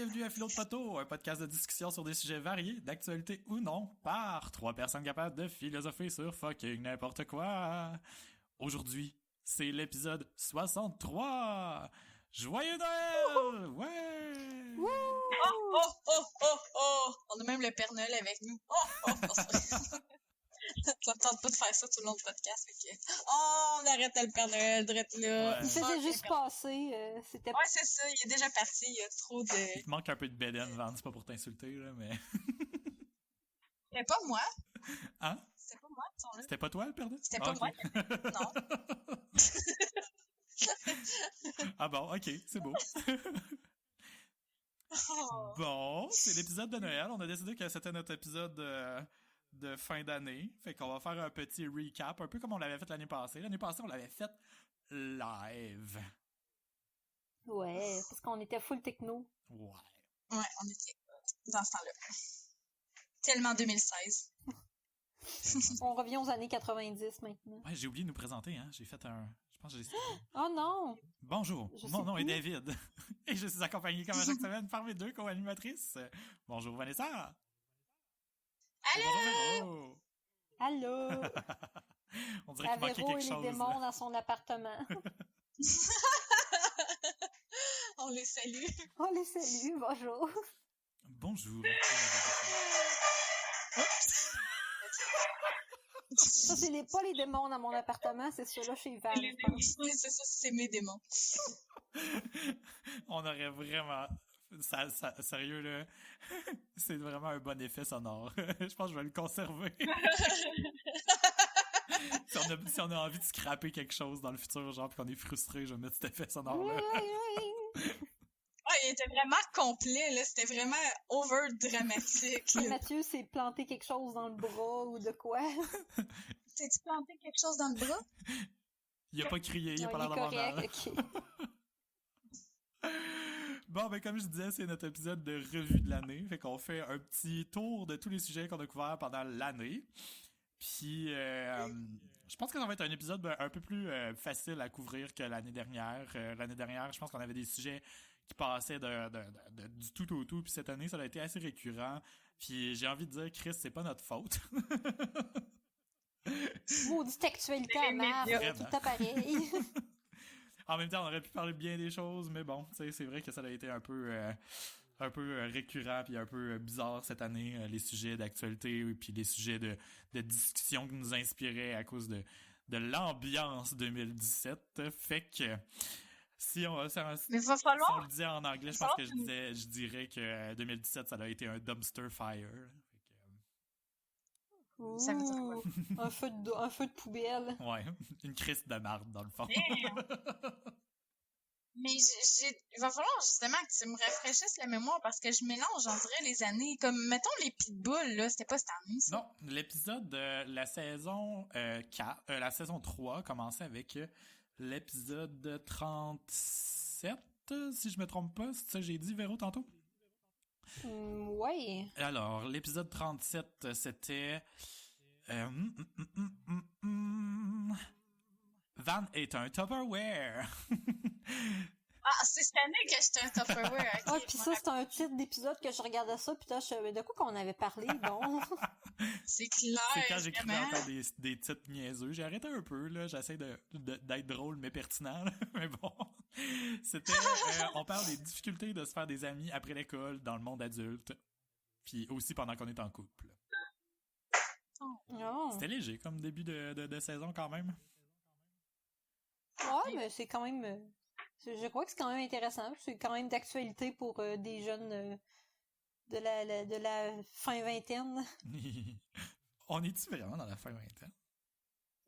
bienvenue à Philo de Poteau, un podcast de discussion sur des sujets variés, d'actualité ou non, par 3 personnes capables de philosopher sur fucking n'importe quoi. Aujourd'hui, c'est l'épisode 63! Joyeux Noël! Ouais! Wouh! Oh! On a même le Père Noël avec nous. Oh! Ça me tente pas de faire ça tout le long du podcast. Fait que... Oh, on arrête le Père Noël, drette là. Ouais. Il s'était juste passé. C'était... Ouais, c'est ça. Il est déjà parti. Il y a trop de... Il te manque un peu de bédaine, Van, c'est pas pour t'insulter, là, mais... C'était pas moi. Hein? C'était pas moi, disons-le. C'était pas toi, le perdant? C'était pas moi. Non. Ah bon, ok, c'est beau. Oh. Bon, c'est l'épisode de Noël. On a décidé que c'était notre épisode de fin d'année. Fait qu'on va faire un petit recap, un peu comme on l'avait fait l'année passée. L'année passée, on l'avait fait live. Ouais, parce qu'on était full techno. Ouais. Ouais, on était dans ce temps-là. Tellement 2016. On revient aux années 90 maintenant. Ouais, j'ai oublié de nous présenter, hein. J'ai fait un... Je pense que j'ai... Oh non! Bonjour, Je mon sais nom est plus. David. Et je suis accompagné comme à chaque semaine par mes deux co-animatrices. Bonjour Vanessa. Allô? Et bonjour Véro. Allô! On dirait qu'il manquait Véro quelque et chose. les démons dans son appartement. On les salue. On les salue, bonjour! Bonjour. Ça, c'est pas les démons dans mon appartement, c'est ceux-là chez Val. Les démons. Oui, c'est ça, c'est mes démons. On aurait vraiment... sérieux, là, c'est vraiment un bon effet sonore. Je pense que je vais le conserver. Si on a envie de scraper quelque chose dans le futur, genre, pis qu'on est frustré, je vais mettre cet effet sonore-là. Ah, il était vraiment complet, là. C'était vraiment over-dramatique. Mathieu s'est planté quelque chose dans le bras ou de quoi. T'es-tu planté quelque chose dans le bras? Il a pas crié, il a Non, pas il l'air est d'avoir mal. correct, ok. Bon, ben comme je disais, c'est notre épisode de revue de l'année. Fait qu'on fait un petit tour de tous les sujets qu'on a couverts pendant l'année. Puis, je pense que ça va être un épisode un peu plus facile à couvrir que l'année dernière. L'année dernière, je pense qu'on avait des sujets qui passaient du tout au tout. Puis cette année, ça a été assez récurrent. Puis j'ai envie de dire, Chris, c'est pas notre faute. Maudite actualité à marre, médias. tout le temps pareil. En même temps, on aurait pu parler bien des choses, mais bon, tu sais, c'est vrai que ça a été un peu récurrent puis un peu bizarre cette année, les sujets d'actualité puis les sujets de discussion qui nous inspiraient à cause de l'ambiance 2017. Fait que si on Mais va si on falloir... le disait en anglais, je pense que je dirais que 2017 ça a été un dumpster fire. Ça veut dire quoi? Ouh, un feu de poubelle. Ouais, une crise de marde dans le fond. Mais il va falloir justement que tu me rafraîchisses la mémoire parce que je mélange, on dirait, les années. Comme, mettons, les pitbulls, là, c'était pas cette année, ça. Non, l'épisode de la saison 4, la saison 3 commençait avec l'épisode 37, si je me trompe pas. C'est ça que j'ai dit, Véro, tantôt? Ouais. Alors, l'épisode 37, c'était... Van est un Tupperware. Ah, c'est cette année que j'étais un Tupperware. Ah, pis ça, c'est un titre d'épisode que je regardais ça, pis là, je savais de quoi qu'on avait parlé, bon. C'est clair. C'est quand j'écrivais vraiment. encore des titres niaiseux. J'ai arrêté un peu, là. J'essaie d'être drôle, mais pertinent, là. Mais bon. C'était, on parle des difficultés de se faire des amis après l'école, dans le monde adulte. Puis aussi pendant qu'on est en couple. Non. C'était léger comme début de saison quand même. Ouais, mais c'est quand même... je crois que c'est quand même intéressant. C'est quand même d'actualité pour des jeunes de la fin vingtaine. On est-tu vraiment dans la fin vingtaine?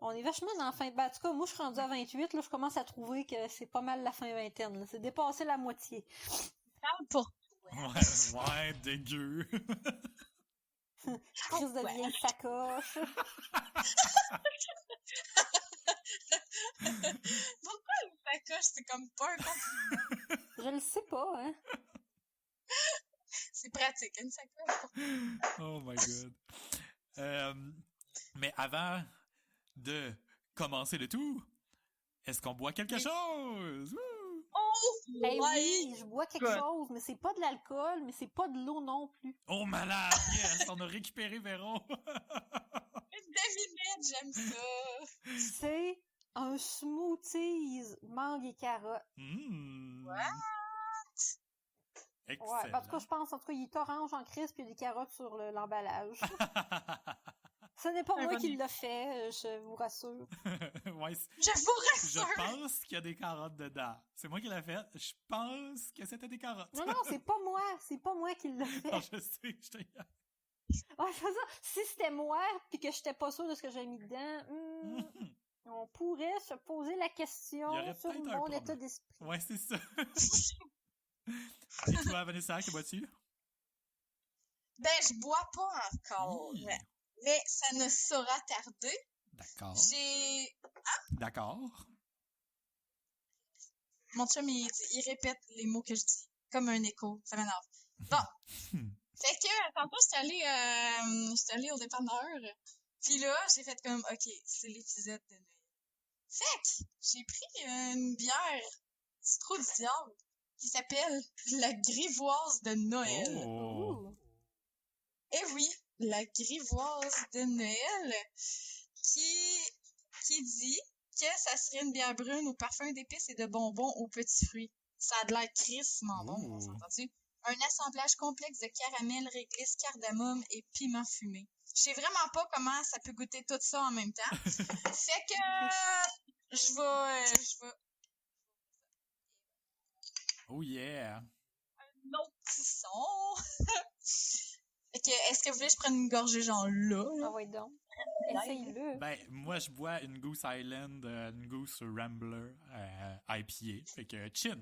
On est vachement dans la fin... Ben, en tout cas, moi, je suis rendue à 28, là, je commence à trouver que c'est pas mal la fin vingtaine, là. C'est dépassé la moitié. Parle pour Ouais, dégueu. Crise de vieille sacoche. Pourquoi une sacoche, c'est comme pas un compliment? Je le sais pas, hein. C'est pratique, une sacoche. Oh my god. Mais avant de commencer le tout, est-ce qu'on boit quelque chose? Wouh! Oh Eh my oui, je bois quelque God. chose, mais c'est pas de l'alcool, mais c'est pas de l'eau non plus. Oh, malade! Yes! On a récupéré Véro! Devinette, j'aime ça. C'est un smoothies mangue et carotte. What? Excellent. Ouais, en tout cas, je pense, en tout cas, il est orange en crisp puis il y a des carottes sur l'emballage. Ce n'est pas Un moi bon qui l'a fait, je vous rassure. Ouais, Je vous je rassure. pense qu'il y a des carottes dedans. C'est moi qui l'ai fait. Je pense que c'était des carottes. Non, non, c'est pas moi qui l'a fait. Non, je sais, je te Ouais, c'est ça. Si c'était moi puis que j'étais pas sûre de ce que j'avais mis dedans, on pourrait se poser la question Il y aurait sur peut-être un mon problème. état d'esprit. Ouais, c'est ça. Et toi, Vanessa, que bois-tu? Ben, je bois pas encore. Hi. Mais ça ne saura tarder. D'accord. J'ai... D'accord. Mon chum, il répète les mots que je dis. Comme un écho. Ça m'énerve. Bon. Fait que, tantôt, j'étais allée au dépanneur. Puis là, j'ai fait comme, OK, c'est l'épisode de Noël. Fait que, j'ai pris une bière citron du diable qui s'appelle la grivoise de Noël. Oh! Ouh. Eh oui, la grivoise de Noël qui dit que ça serait une bière brune au parfum d'épices et de bonbons aux petits fruits. Ça a de l'air crissement bon, on Ouh. s'entend-tu? Un assemblage complexe de caramel, réglisse, cardamome et piment fumé. Je sais vraiment pas comment ça peut goûter tout ça en même temps. Fait que je vais Oh yeah! un autre petit son. Fait que, est-ce que vous voulez que je prenne une gorgée genre là? Ah ouais donc. Essaye-le. Ben, moi, je bois une Goose Island, une Goose Rambler IPA. Fait que, chin!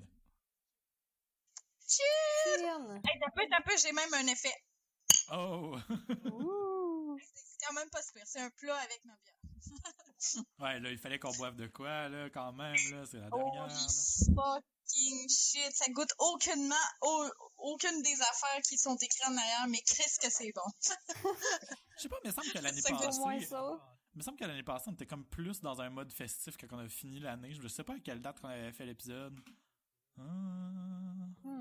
Tiens. Hey, t'as peu, j'ai même un effet. Oh! Ouh. C'est quand même pas super. C'est un plat avec ma bière. Ouais, là, il fallait qu'on boive de quoi, là, quand même, là, c'est la Holy dernière. Là. fucking shit. Ça goûte aucune des affaires qui sont écrites en arrière, mais Chris que c'est bon. Je sais pas, mais il me semble que l'année Ça goûte Au moins passée... ça. Il me semble que l'année passée, on était comme plus dans un mode festif quand on a fini l'année. Je sais pas à quelle date qu'on avait fait l'épisode.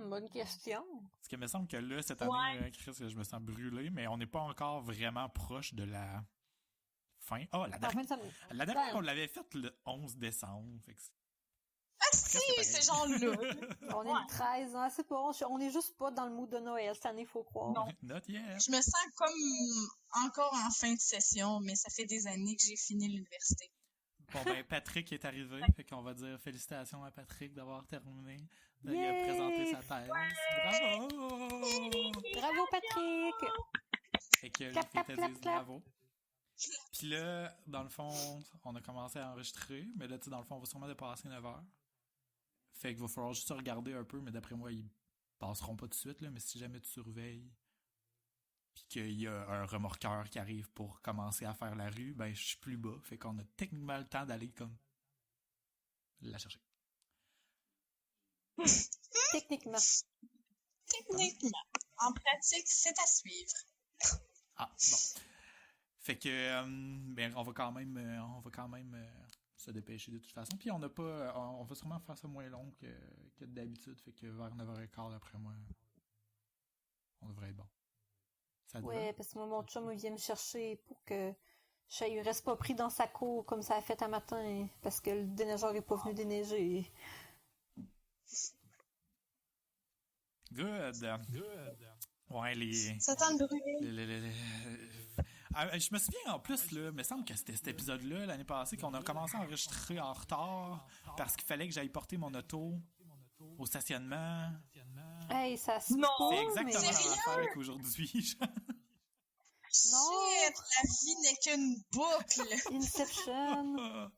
Bonne question. Parce qu'il me semble que là, cette année, Chris, je me sens brûlé, mais on n'est pas encore vraiment proche de la fin. Oh, la En dernière, fait, ça la dernière on l'avait faite le 11 décembre. Fait que Si, presque pareil. c'est genre là. on est le 13, hein, c'est pas, on est juste pas dans le mood de Noël cette année, faut croire. Non. Not yet. Je me sens comme encore en fin de session, mais ça fait des années que j'ai fini l'université. Bon, ben, Patrick est arrivé. Fait qu'on va dire félicitations à Patrick d'avoir terminé. Il a Yay! présenté sa thèse. Bravo! Bravo, Patrick! Fait que les Clap, filles clap, te clap, disent clap. bravo. Puis là, dans le fond, on a commencé à enregistrer, mais là, tu sais, dans le fond, on va sûrement dépasser 9 heures. Fait qu'il va falloir juste regarder un peu, mais d'après moi, ils passeront pas tout de suite, là, mais si jamais tu surveilles, puis qu'il y a un remorqueur qui arrive pour commencer à faire la rue, ben, je suis plus bas. Fait qu'on a techniquement le temps d'aller comme la chercher. Techniquement. Techniquement. En pratique, c'est à suivre. Ah, bon. Fait que, ben, on va quand même se dépêcher de toute façon. Puis on n'a pas, on va sûrement faire ça moins long que d'habitude. Fait que vers 9h15 après moi, on devrait être bon. Ça te Ouais, parce que moi, mon chum, il vient me chercher pour que il reste pas pris dans sa cour comme ça a fait un matin, parce que le déneigeur est pas venu déneiger. va? Good. Ouais, Ça tente de brûler. Je me souviens en plus, là, il me semble que c'était cet épisode-là, l'année passée, qu'on a commencé à enregistrer en retard parce qu'il fallait que j'aille porter mon auto au stationnement. Hey, ça se Non! peut, C'est exactement mais... la même affaire qu'aujourd'hui. Non. Shit, la vie n'est qu'une boucle. Inception.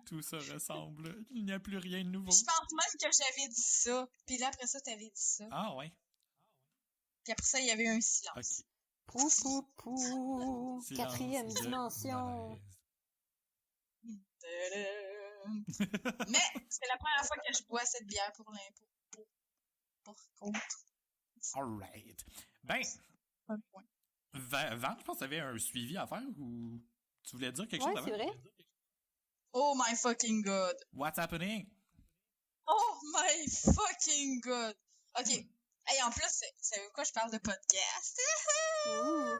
Tout ça ressemble. Il n'y a plus rien de nouveau. Je pense même que j'avais dit ça. Puis là, après ça, t'avais dit ça. Ah ouais. Puis après ça, il y avait eu un silence. Ok. Pou, pou, pou. Silence 4e de dimension. malaise. Mais c'est la première fois que je bois cette bière pour l'impôt. Pour contre. Alright. Ben, Un point. Van, je pense que tu avais un suivi à faire ou tu voulais dire quelque Ouais, chose c'est avant? vrai. Oh my fucking god. What's happening? Oh my fucking god! Ok. Hey, en plus, c'est quoi je parle de podcast? Ouh.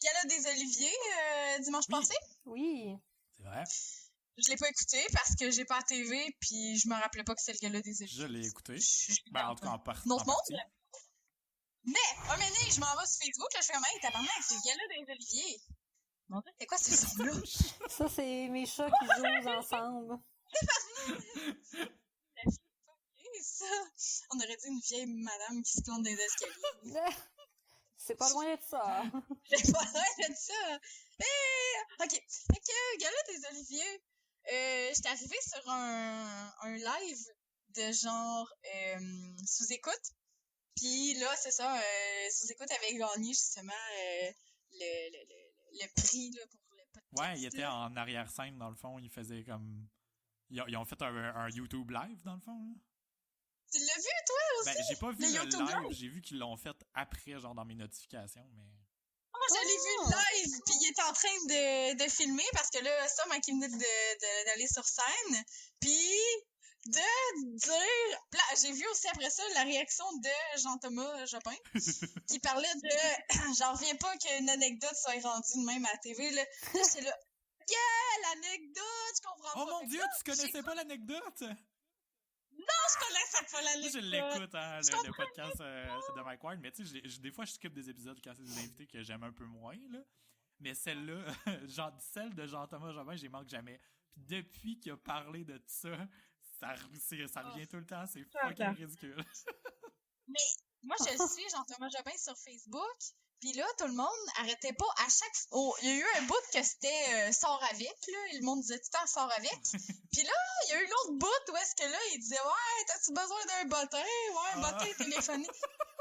Gala des Oliviers, dimanche Oui. passé. Oui. C'est vrai. Je l'ai pas écouté parce que j'ai pas la TV puis je me rappelais pas que c'était le Gala des Oliviers. Je l'ai écouté. Je- Ben, en tout cas, en partie. Notre monde? Mais, un moment donné, je m'en vais sur Facebook, là, je fais comme, hey, tabarnak, c'est le Gala des Oliviers. Mon Dieu, c'est quoi ce son-là? Ça, c'est mes chats qui jouent ensemble. Et ça, on aurait dit une vieille madame qui se plante dans les escaliers. C'est pas loin de ça. J'ai pas l'air de ça. Ok. Fait que, Gala des Oliviers, j'étais arrivée sur un live de genre sous-écoute. Puis là, c'est ça, sous-écoute avait gagné justement le prix là, pour le podcast. Ouais, il était là. en arrière-scène, dans le fond. Il faisait comme... Ils ont fait un YouTube live, dans le fond. Là. Tu l'as vu, toi aussi? Ben, j'ai pas vu Le le YouTube live. live? J'ai vu qu'ils l'ont fait après, genre dans mes notifications, mais... Moi, je l'ai vu live, puis il était en train de filmer, parce que là, ça, moi, qui venait d'aller sur scène, puis de dire... Là, j'ai vu aussi après ça la réaction de Jean-Thomas Jobin, qui parlait de... J'en reviens pas qu'une anecdote soit rendue de même à la TV, là. Là, j'étais là, yeah, l'anecdote, je comprends pas. Oh mon Fait que Dieu, là, tu connaissais pas l'anecdote? je connaissais pas Moi, l'anecdote. je l'écoute, hein, Je le podcast de Mike Ward, mais tu sais, des fois, je skip des épisodes quand c'est des invités que j'aime un peu moins, là. Mais celle-là, celle de Jean-Thomas Jobin, j'y manque jamais. Puis depuis qu'il a parlé de ça revient tout le temps, c'est fucking ridicule. Mais moi, je le suis, Jean-Thomas Jobin, sur Facebook. Puis là, tout le monde arrêtait pas. À chaque... il y a eu un bout que c'était sort avec, là. Et le monde disait tout le temps sort avec. Puis là, il y a eu l'autre bout où est-ce que là, il disait ouais, t'as-tu besoin d'un bottin? Ouais, un bottin téléphonique.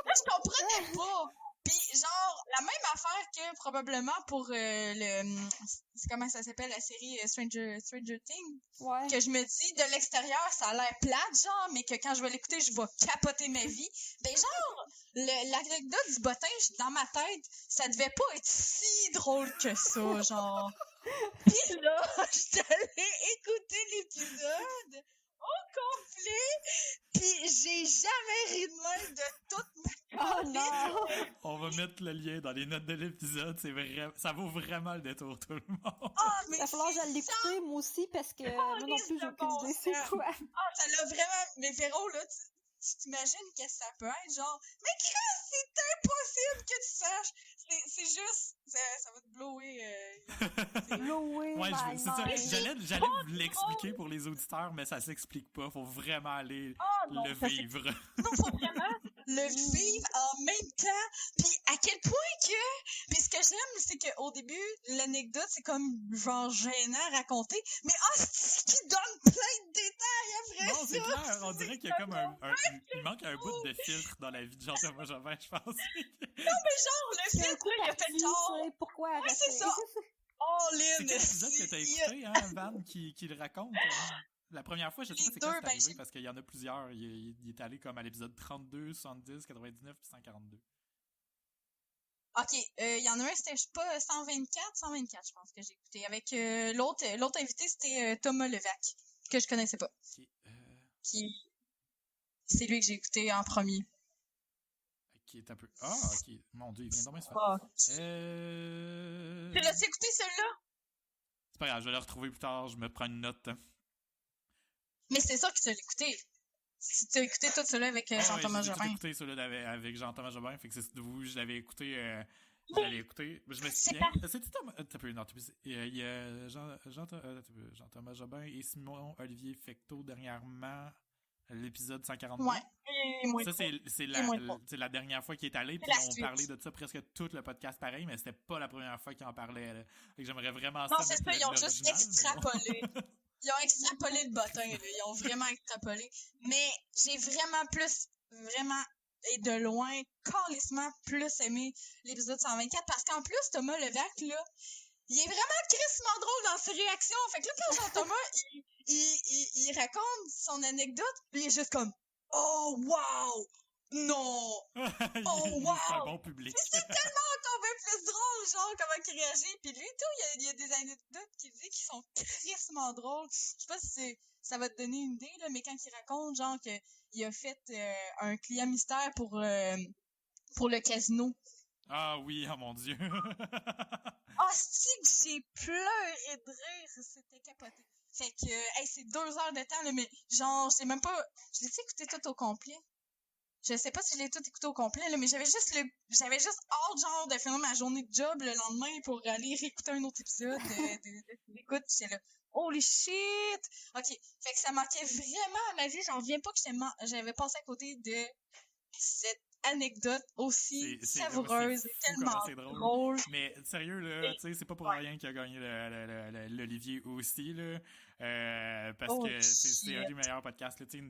Là, je comprenais pas. Puis genre, la même affaire que probablement pour c'est comment ça s'appelle, la série Stranger Things? Ouais. Que je me dis, de l'extérieur, ça a l'air plate, genre, mais que quand je vais l'écouter, je vais capoter ma vie. Ben genre, l'anecdote du bottin, dans ma tête, ça devait pas être si drôle que ça, genre. Pis là, je suis allée écouter l'épisode au complet, pis j'ai jamais ri de même de toute ma Oh non! On va mettre le lien dans les notes de l'épisode, ça vaut vraiment le détour, tout le monde. Ah, mais Il va falloir que je l'écouter, moi aussi, parce que moi non plus, j'ai aucune idée c'est quoi. ça l'a vraiment... Mais Véro, là, tu t'imagines qu'est-ce que ça peut être, genre... Mais Chris, c'est impossible que tu saches! C'est juste... Ça va te blower. Blower, Ouais, my c'est ça. mind. J'allais vous l'expliquer pour les auditeurs, mais ça s'explique pas. Faut vraiment aller le vivre. Non, faut vraiment le vivre en même temps. Puis à quel point que... Puis ce que j'aime, c'est qu'au début, l'anecdote, c'est comme genre gênant à raconter. Mais c'est qui donne plein de détails après Non, ça! c'est clair. On dirait qu'il y a comme il manque un bout de filtre dans la vie de Jean-Thomas Jobin, je pense. Non, mais genre, le Il y a un film, coup là, il a fait parti, genre... tu sais, pourquoi Ouais, c'est arrêter? ça. Oh, Lynn! C'est quel épisode que t'as écouté, hein, Van, qui le raconte? La première fois, je sais pas c'est quand c'est arrivé, parce qu'il y en a plusieurs. Il est allé comme à l'épisode 32, 70, 99 puis 142. Ok, il y en a un, c'était, je sais pas, 124, je pense que j'ai écouté. Avec l'autre invité, c'était Thomas Levac, que je connaissais pas. Ok, C'est lui que j'ai écouté en premier. ok, t'as peu. Ah, ok. Mon Dieu, il vient d'en se faire. Oh. Tu Tu l'as écouté, celui-là? C'est pas grave, je vais le retrouver plus tard, je me prends une note. Mais c'est ça que tu l'as écouté. Si tu as écouté tout celui-là avec Jean-Thomas J'ai tout Jobin. écouté celui-là avec Jean-Thomas Jobin, fait que c'est vous, je l'avais écouté. Je me C'est souviens. C'est-tu Thomas? Non, il y a Jean-Thomas Jobin et Simon Olivier Fecteau dernièrement, l'épisode 142. Ouais. Ça, c'est la dernière fois qu'il est allé, puis on parlait de ça presque tout le podcast pareil, mais c'était pas la première fois qu'il en parlait. Là. Fait que j'aimerais vraiment Non, ça. c'est ça, ils ont juste extrapolé. Ils ont extrapolé le bottin, là. Ils ont vraiment extrapolé. Mais j'ai vraiment, et de loin, calissement plus aimé l'épisode 124, parce qu'en plus, Thomas Levac, là, il est vraiment crissement drôle dans ses réactions. Fait que là, quand Jean-Thomas, il raconte son anecdote, puis il est juste comme, oh, wow! Non! C'est un wow! bon public. C'est tellement encore bien plus drôle, genre, comment il réagit. Puis lui, tout, il y a des anecdotes qu'il dit qui sont crissement drôles. Je sais pas si ça va te donner une idée, là, mais quand il raconte, genre, qu'il a fait un client mystère pour le casino. Ah oui, oh mon Dieu. Ah, si que j'ai pleuré de rire, c'était capoté. Fait que, hey, c'est 2 heures de temps, là, mais genre, je sais même pas, je l'ai écouté tout au complet. Je sais pas si je l'ai tout écouté au complet, là, mais j'avais juste hâte, genre, de finir ma journée de job le lendemain pour aller réécouter un autre épisode d'écoute, pis c'est là. Holy shit! Ok. Fait que ça manquait vraiment à ma vie. J'en reviens pas que j'avais passé à côté de cette anecdote aussi savoureuse et tellement c'est drôle. Mais sérieux, là, tu sais, c'est pas pour rien qu'il a gagné l'Olivier aussi, là. Parce que c'est un des meilleurs podcasts, là, tu sais.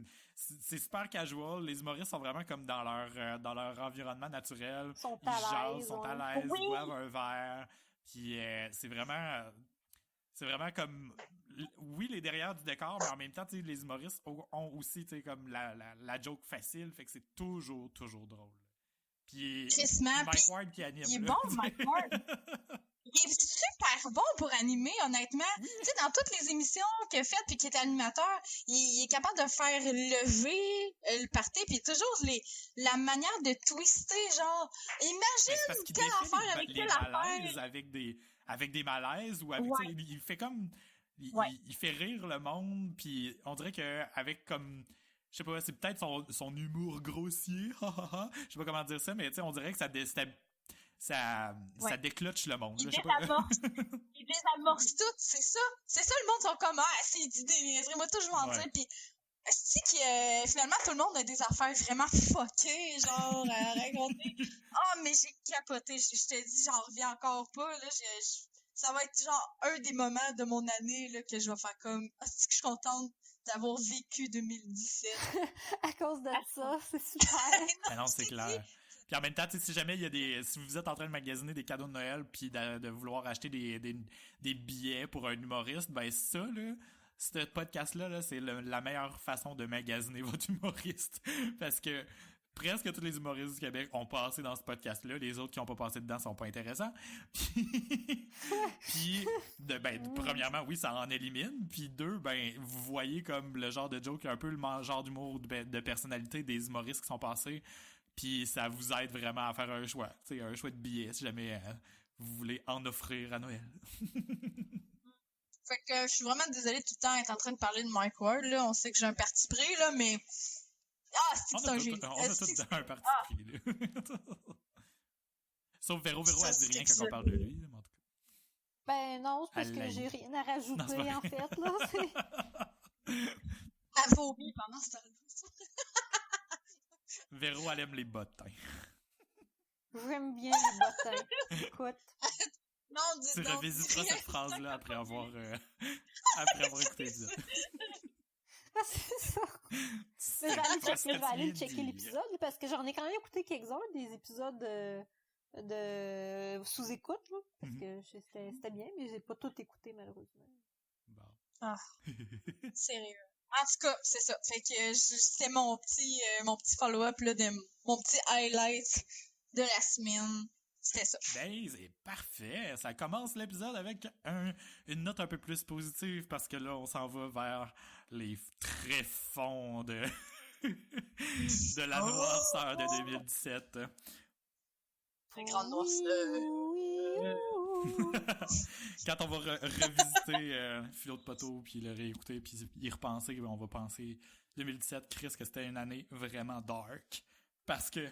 C'est super casual. Les humoristes sont vraiment comme dans leur environnement naturel. Ils sont Ils à jasent, l'aise. sont à Ouais. l'aise, ils boivent un verre. Puis c'est vraiment comme oui, les derrière du décor, mais en même temps, tu sais, les humoristes ont aussi, tu sais, comme la joke facile, fait que c'est toujours drôle. Puis Mike Ward qui anime. Il est bon, Mike Ward. Il est super bon pour animer, honnêtement. Oui. Tu sais, dans toutes les émissions qu'il a faites puis qu'il est animateur, il est capable de faire lever le party, puis toujours la manière de twister, genre, imagine telle affaire avec telle affaire. Avec des malaises, ou avec, il fait comme... Il fait rire le monde, puis on dirait que avec comme... Je sais pas, c'est peut-être son humour grossier, je sais pas comment dire ça, mais tu sais, on dirait que ça décloche le monde. Il désamorce tout, c'est ça. C'est ça, le monde sont comme, c'est d'idées, moi toujours en dire, pis c'est que finalement tout le monde a des affaires vraiment fuckées, genre, à raconter. Mais j'ai capoté, je te dis, j'en reviens encore pas, là, ça va être genre un des moments de mon année, là, que je vais faire comme, c'est que je suis contente d'avoir vécu 2017. À cause de ça, c'est super. Non, c'est clair. Puis en même temps, si jamais si vous êtes en train de magasiner des cadeaux de Noël puis de vouloir acheter des billets pour un humoriste, ben ça, là, ce podcast-là, là, c'est la meilleure façon de magasiner votre humoriste. Parce que presque tous les humoristes du Québec ont passé dans ce podcast-là. Les autres qui n'ont pas passé dedans sont pas intéressants. Puis premièrement, oui, ça en élimine. Puis deux, vous voyez comme le genre de joke, un peu le genre d'humour de personnalité des humoristes qui sont passés. Puis ça vous aide vraiment à faire un choix. Tu sais, un choix de billets si jamais vous voulez en offrir à Noël. Fait que je suis vraiment désolée tout le temps d'être en train de parler de Mike Ward, là. On sait que j'ai un parti pris, là, mais... c'est un génie. On a tous un parti pris, là. Sauf Véro, elle dit rien quand on parle de lui, là, en tout cas. Ben non, c'est parce que j'ai rien à rajouter, en fait, là. Elle vomit pendant ce temps-là. Véro, elle aime les bottins. J'aime bien les bottins. Écoute. Non, tu revisiteras cette phrase-là après avoir écouté l'épisode. C'est ça. Je vais aller checker l'épisode parce que j'en ai quand même écouté quelques-uns des épisodes de sous-écoute, là, parce que c'était bien, mais j'ai pas tout écouté malheureusement. Bon. Sérieux. En tout cas, c'est ça. Fait que c'était mon petit follow-up là, de mon petit highlight de la semaine. C'était ça. Ben, c'est parfait. Ça commence l'épisode avec une note un peu plus positive parce que là, on s'en va vers les tréfonds de la noirceur de 2017. Très grande noirceur. Quand on va revisiter Philo de Poteau puis le réécouter puis y repenser, on va penser 2017, Chris, que c'était une année vraiment dark. Parce que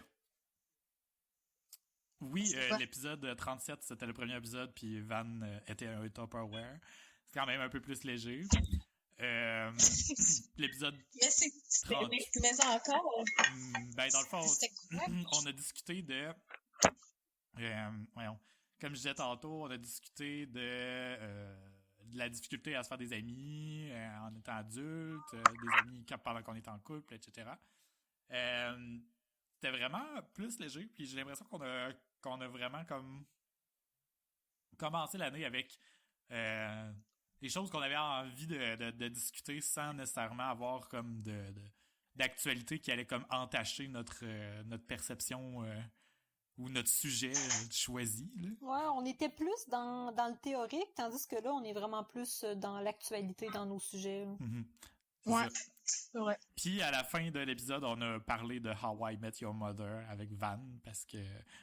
oui, l'épisode 37, c'était le premier épisode, puis Van était un Tupperware. C'est quand même un peu plus léger. L'épisode... Mais encore... dans le fond, on a discuté de... comme je disais tantôt, on a discuté de la difficulté à se faire des amis en étant adulte, des amis pendant qu'on est en couple, etc. C'était vraiment plus léger, puis j'ai l'impression qu'on a vraiment comme commencé l'année avec des choses qu'on avait envie de discuter sans nécessairement avoir comme d'actualité qui allait comme entacher notre perception ou notre sujet choisi. Là. Ouais, on était plus dans le théorique, tandis que là, on est vraiment plus dans l'actualité, dans nos sujets. Mm-hmm. Ouais, c'est vrai. Puis à la fin de l'épisode, on a parlé de How I Met Your Mother avec Van, parce que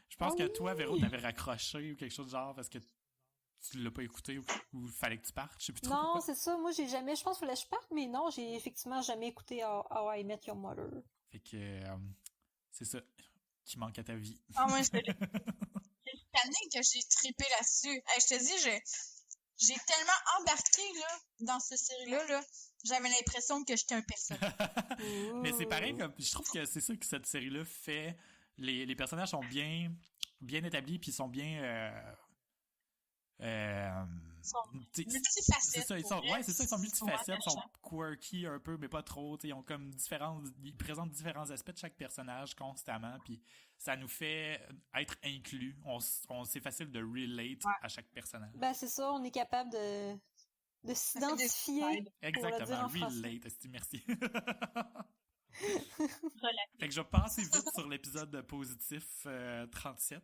je pense que toi, Véro, t'avais raccroché ou quelque chose de genre parce que tu l'as pas écouté ou fallait que tu partes, je sais plus trop. Non, pourquoi. c'est ça. Moi, j'ai jamais. Je pense qu'il fallait que je parte, mais non, j'ai effectivement jamais écouté How I Met Your Mother. Fait que c'est ça qui manque à ta vie. Ah, moi, c'est cette année que j'ai trippé là-dessus. Hey, je te dis, j'ai tellement embarqué là, dans cette série-là, là, j'avais l'impression que j'étais un personnage. Mais c'est pareil, comme, je trouve que c'est ça que cette série-là fait. Les personnages sont bien établis, puis ils sont bien... Ils sont multifacettes. C'est ça, ils sont multifacettes, ils sont quirky un peu, mais pas trop. Ils ont comme ils présentent différents aspects de chaque personnage constamment, puis ça nous fait être inclus. C'est facile de relate à chaque personnage. Ben c'est ça, on est capable de s'identifier. Exactement, relate, merci. Fait que je vais passer vite sur l'épisode positif 37.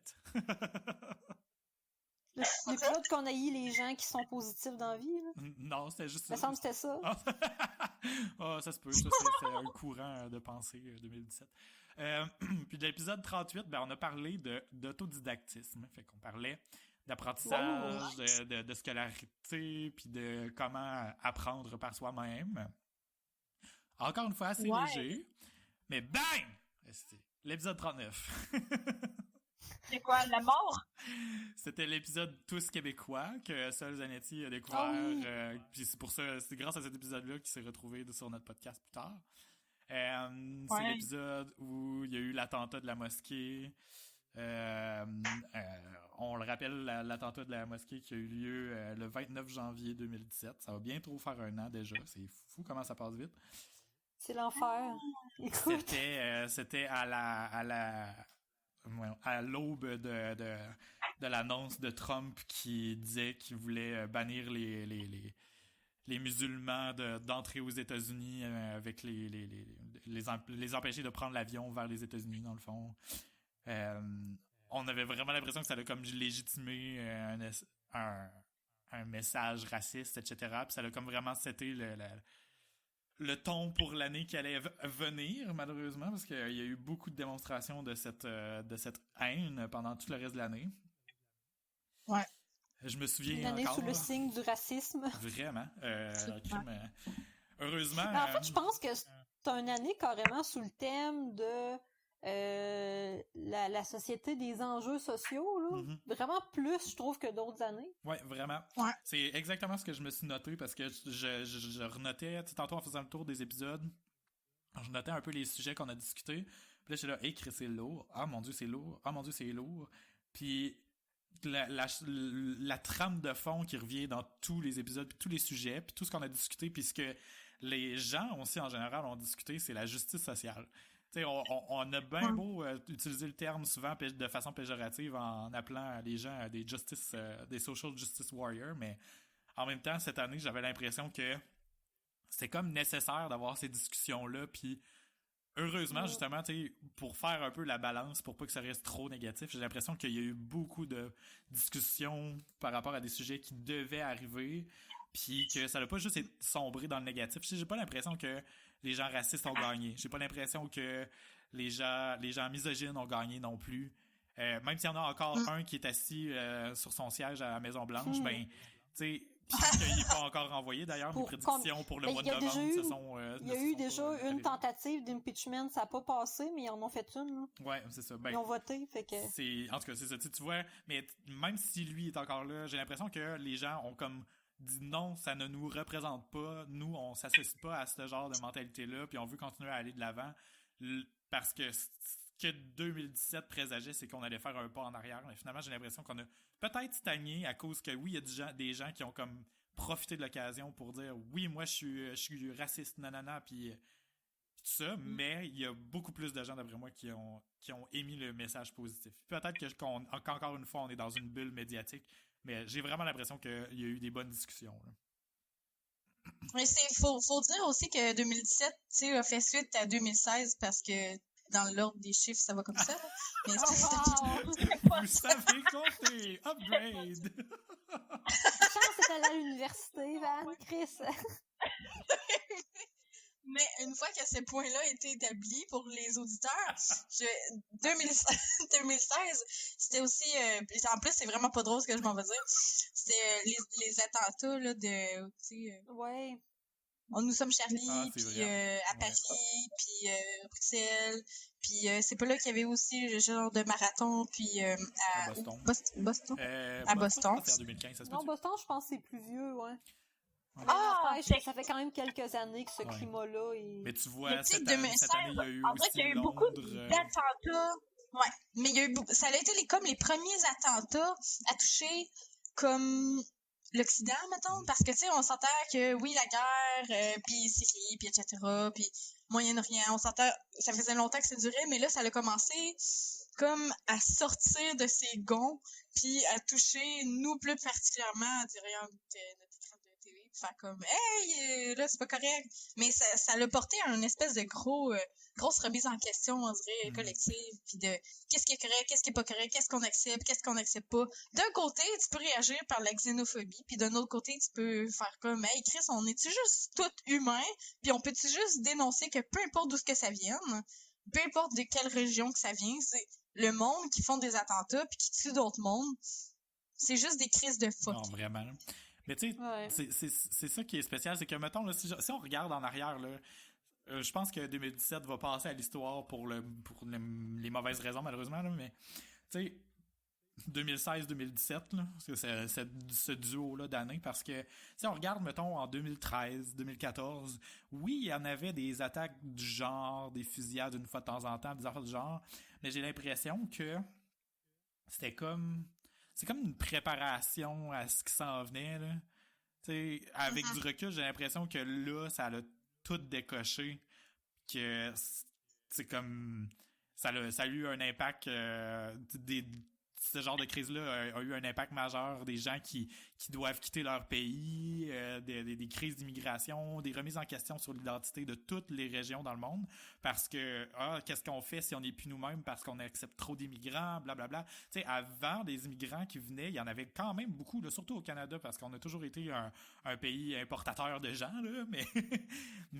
L'épisode qu'on a eu les gens qui sont positifs dans la vie, là. Non, c'était juste ça. Il me semble que c'était ça. Ça se peut. Ça, c'est un courant de pensée 2017. Puis de l'épisode 38, on a parlé d'autodidactisme. Fait qu'on parlait d'apprentissage, de scolarité, puis de comment apprendre par soi-même. Encore une fois, assez léger. Mais bang! C'était l'épisode 39. C'est quoi, la mort? C'était l'épisode Tous québécois que Sol Zanetti a découvert. Puis c'est grâce à cet épisode-là qu'il s'est retrouvé sur notre podcast plus tard. C'est l'épisode où il y a eu l'attentat de la mosquée. On le rappelle, l'attentat de la mosquée qui a eu lieu le 29 janvier 2017. Ça va bientôt faire un an déjà. C'est fou comment ça passe vite. C'est l'enfer. Écoute. C'était à l'aube de l'annonce de Trump qui disait qu'il voulait bannir les musulmans d'entrer aux États-Unis avec les empêcher de prendre l'avion vers les États-Unis, dans le fond. On avait vraiment l'impression que ça allait comme légitimer un message raciste, etc. Puis ça a comme vraiment c'était le ton pour l'année qui allait venir, malheureusement, parce qu'il y a eu beaucoup de démonstrations de cette haine pendant tout le reste de l'année. Ouais. Je me souviens une année encore... sous le signe du racisme. Vraiment. Heureusement... En fait, je pense que c'est une année carrément sous le thème de la société des enjeux sociaux. Là. Mm-hmm. Vraiment plus, je trouve, que d'autres années. Oui, vraiment. Ouais. C'est exactement ce que je me suis noté parce que je renotais, tantôt en faisant le tour des épisodes, je notais un peu les sujets qu'on a discutés. Puis là, j'étais là, hey, Chris, c'est lourd. Ah mon Dieu, c'est lourd. Ah mon Dieu, c'est lourd. Puis la trame de fond qui revient dans tous les épisodes, puis tous les sujets, puis tout ce qu'on a discuté, puis ce que les gens aussi en général ont discuté, c'est la justice sociale. T'sais, on a bien beau utiliser le terme souvent de façon péjorative en appelant les gens à des social justice warriors, mais en même temps, cette année, j'avais l'impression que c'était comme nécessaire d'avoir ces discussions-là, puis heureusement, justement, pour faire un peu la balance, pour pas que ça reste trop négatif, j'ai l'impression qu'il y a eu beaucoup de discussions par rapport à des sujets qui devaient arriver, puis que ça n'a pas juste sombré dans le négatif. J'ai pas l'impression que les gens racistes ont gagné. J'ai pas l'impression que les gens misogynes ont gagné non plus. Même s'il y en a encore un qui est assis sur son siège à la Maison-Blanche, tu sais, puis qu'il n'est pas encore renvoyé. D'ailleurs, mes prédictions pour le mois de novembre, ce sont... il y a eu déjà une tentative d'impeachment, ça n'a pas passé, mais ils en ont fait une. Ouais, c'est ça. Ils ont voté, fait que... En tout cas, c'est ça. Tu vois, mais même si lui est encore là, j'ai l'impression que les gens ont comme dit non, ça ne nous représente pas. Nous, on s'associe pas à ce genre de mentalité-là, puis on veut continuer à aller de l'avant parce que ce que 2017 présageait, c'est qu'on allait faire un pas en arrière. Mais finalement, j'ai l'impression qu'on a peut-être stagné à cause que, oui, il y a des gens qui ont comme profité de l'occasion pour dire oui, moi, je suis raciste, nanana, puis tout ça, mais il y a beaucoup plus de gens, d'après moi, qui ont émis le message positif. Peut-être qu'encore une fois, on est dans une bulle médiatique, mais j'ai vraiment l'impression qu'il y a eu des bonnes discussions. Là. Mais faut dire aussi que 2017, tu sais, a fait suite à 2016 parce que dans l'ordre des chiffres, ça va comme ça. Là. Mais Vous savez compter! Upgrade! Chance c'est allé à l'université, Van, Chris. Mais une fois que ce point-là a été établi pour les auditeurs, 2016, c'était aussi... en plus, c'est vraiment pas drôle ce que je m'en vais dire. C'était les attentats là, de... Ouais. Nous sommes Charlie, puis à Paris, puis Bruxelles, puis c'est pas là qu'il y avait aussi le genre de marathon, puis à Boston. Boston? À Boston. C'est en 2015, ça se peut. Non, Boston, je pense que c'est plus vieux, ouais. Ça fait quand même quelques années que ce climat-là est... Mais tu vois, cette 2016, année, il y a eu en vrai, il y a eu beaucoup d'attentats. Ouais, mais il y a eu ça a été comme les premiers attentats à toucher comme l'Occident, mettons, parce que, tu sais, on s'entend que, oui, la guerre, puis Syrie, puis etc., puis Moyen-Orient, on s'entend, ça faisait longtemps que ça durait, mais là, ça a commencé comme à sortir de ses gonds, puis à toucher, nous, plus particulièrement, derrière notre écran de télé, puis faire comme, hey, là, c'est pas correct. Mais ça l'a porté à une espèce de grosse remise en question, on dirait, collective, puis de qu'est-ce qui est correct, qu'est-ce qui est pas correct, qu'est-ce qu'on accepte pas. D'un côté, tu peux réagir par la xénophobie, puis d'un autre côté, tu peux faire comme, hey, Chris, on est-tu juste tout humain, puis on peut-tu juste dénoncer que peu importe d'où ce que ça vienne, peu importe de quelle région que ça vient, c'est le monde qui font des attentats puis qui tue d'autres mondes, c'est juste des crises de fuck. Non, vraiment. Mais tu sais, c'est ça qui est spécial, c'est que, mettons, là, si on regarde en arrière, là, je pense que 2017 va passer à l'histoire pour les mauvaises raisons, malheureusement, là, mais tu sais, 2016-2017, là, parce que c'est ce duo-là d'années, parce que si on regarde, mettons, en 2013, 2014, oui, il y en avait des attaques du genre, des fusillades une fois de temps en temps, des affaires du genre, mais j'ai l'impression que c'est comme une préparation à ce qui s'en venait, là. Tu sais, avec du recul, j'ai l'impression que là, ça l'a tout décoché, que c'est comme ça a eu un impact ce genre de crise-là a eu un impact majeur, des gens qui doivent quitter leur pays, des crises d'immigration, des remises en question sur l'identité de toutes les régions dans le monde, parce que qu'est-ce qu'on fait si on n'est plus nous-mêmes parce qu'on accepte trop d'immigrants, blablabla. Tu sais, avant, des immigrants qui venaient, il y en avait quand même beaucoup, là, surtout au Canada, parce qu'on a toujours été un pays importateur de gens, là, mais...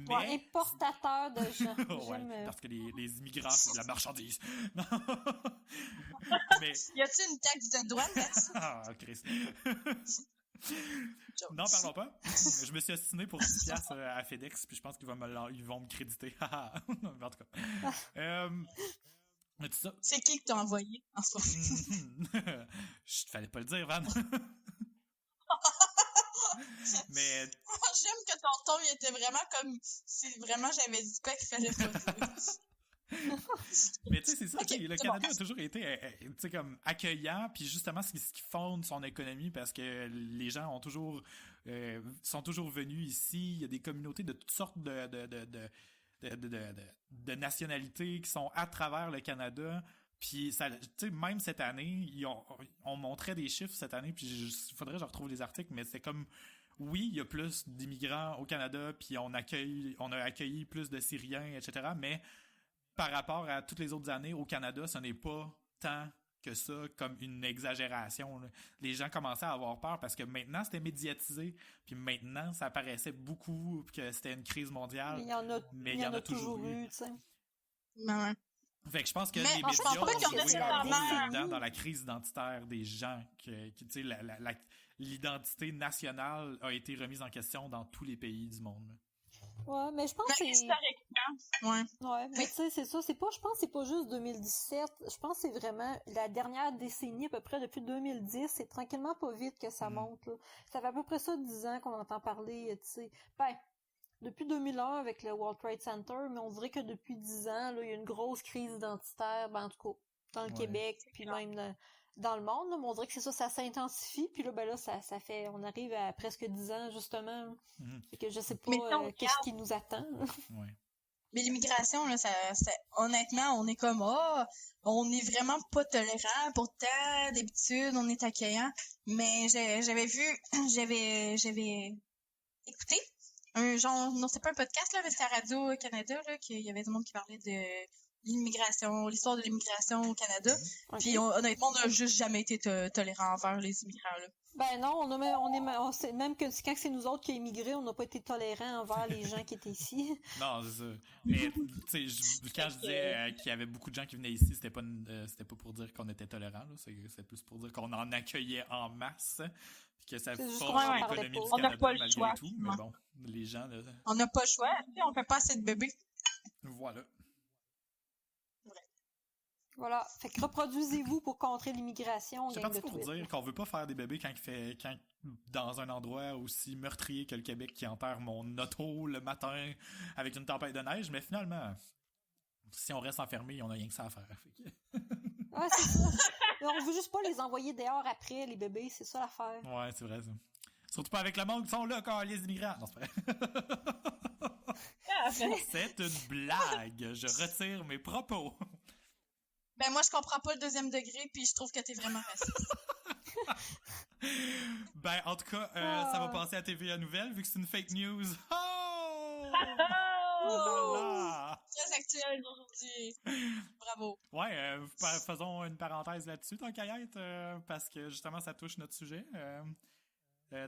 Ouais, importateur de gens. Ouais, parce que les immigrants, c'est de la marchandise. Mais... Y a-t-il une taxe de douane là-dessus? Ah, Chris. Non, parlons pas. Je me suis assassiné pour 10 piastres à FedEx, puis je pense qu'ils vont me créditer. En tout cas. Mais tout ça. C'est qui t'a envoyé en ce moment? Fallait pas le dire, Van. Mais... J'aime que ton ton, il était vraiment comme si vraiment j'avais dit quoi qu'il fallait pas dire. Mais tu sais, c'est ça, okay, le Canada a toujours été comme accueillant, puis justement ce qui fonde son économie, parce que les gens ont toujours sont toujours venus ici. Il y a des communautés de toutes sortes de nationalités qui sont à travers le Canada. Puis ça, tu sais, même cette année, on montrait des chiffres cette année, puis il faudrait que je retrouve les articles, mais c'est comme, oui, il y a plus d'immigrants au Canada, puis on a accueilli plus de Syriens, etc., mais par rapport à toutes les autres années au Canada, ce n'est pas tant que ça comme une exagération, là. Les gens commençaient à avoir peur parce que maintenant, c'était médiatisé, puis maintenant, ça paraissait beaucoup que c'était une crise mondiale. Mais il y en a toujours eu, tu sais. Ouais. Fait que je pense que les médias ont joué un rôle là-dedans dans la crise identitaire des gens. Tu sais, l'identité nationale a été remise en question dans tous les pays du monde, là. Ouais, mais je pense que c'est... Historiquement, ouais, mais tu sais, c'est ça, je pense que c'est pas juste 2017, je pense que c'est vraiment la dernière décennie, à peu près depuis 2010, c'est tranquillement pas vite que ça monte, là. Ça fait à peu près ça 10 ans qu'on entend parler, tu sais. Ben, depuis 2001 avec le World Trade Center, mais on dirait que depuis 10 ans, là, il y a une grosse crise identitaire, ben, en tout cas, dans le Québec, puis même dans le monde, là, mais on dirait que c'est ça s'intensifie, puis là, ben là, ça fait, on arrive à presque 10 ans, justement. Fait que je sais pas qu'est-ce qui nous attend. Ouais. Mais l'immigration, là, honnêtement, on est comme, on est vraiment pas tolérant, pourtant, d'habitude, on est accueillant. Mais j'avais écouté un genre, non, c'est pas un podcast, là, mais c'était à Radio-Canada, là, qu'il y avait du monde qui parlait de l'immigration, l'histoire de l'immigration au Canada. Ok. Puis honnêtement, on n'a juste jamais été tolérant envers les immigrants, là. Ben non, on sait même que quand c'est nous autres qui avons immigré, on n'a pas été tolérants envers les gens qui étaient ici. Non, c'est ça. Mais, tu sais, quand je disais qu'il y avait beaucoup de gens qui venaient ici, c'était pas pour dire qu'on était tolérants, là. C'est plus pour dire qu'on en accueillait en masse. Puis que ça C'est juste forge qu'on en l'économie parlait du pas. On n'a Canada pas le malgré choix. tout. Mais bon, les gens, là, On n'a pas le choix, tu sais, on fait pas assez de bébés. voilà. Voilà. Fait que reproduisez-vous pour contrer l'immigration. C'est gang parti de pour tweets. dire qu'on veut pas faire des bébés quand dans un endroit aussi meurtrier que le Québec qui enterre mon auto le matin avec une tempête de neige, mais finalement, si on reste enfermé, on a rien que ça à faire. Fait que- Ouais, c'est ça. On veut juste pas les envoyer dehors après, les bébés, c'est ça l'affaire. Ouais, c'est vrai ça. Surtout pas avec le monde qui sont là quand les immigrants. Non, c'est vrai. C'est une blague. Je retire mes propos. Ben moi, je comprends pas le deuxième degré, puis je trouve que t'es vraiment raciste. Ben, en tout cas, ça va passer à TVA Nouvelles vu que c'est une fake news. Oh! Oh là là! Très actuel aujourd'hui. Bravo. Ouais, faisons une parenthèse là-dessus, tant qu'à y être, parce que justement, ça touche notre sujet.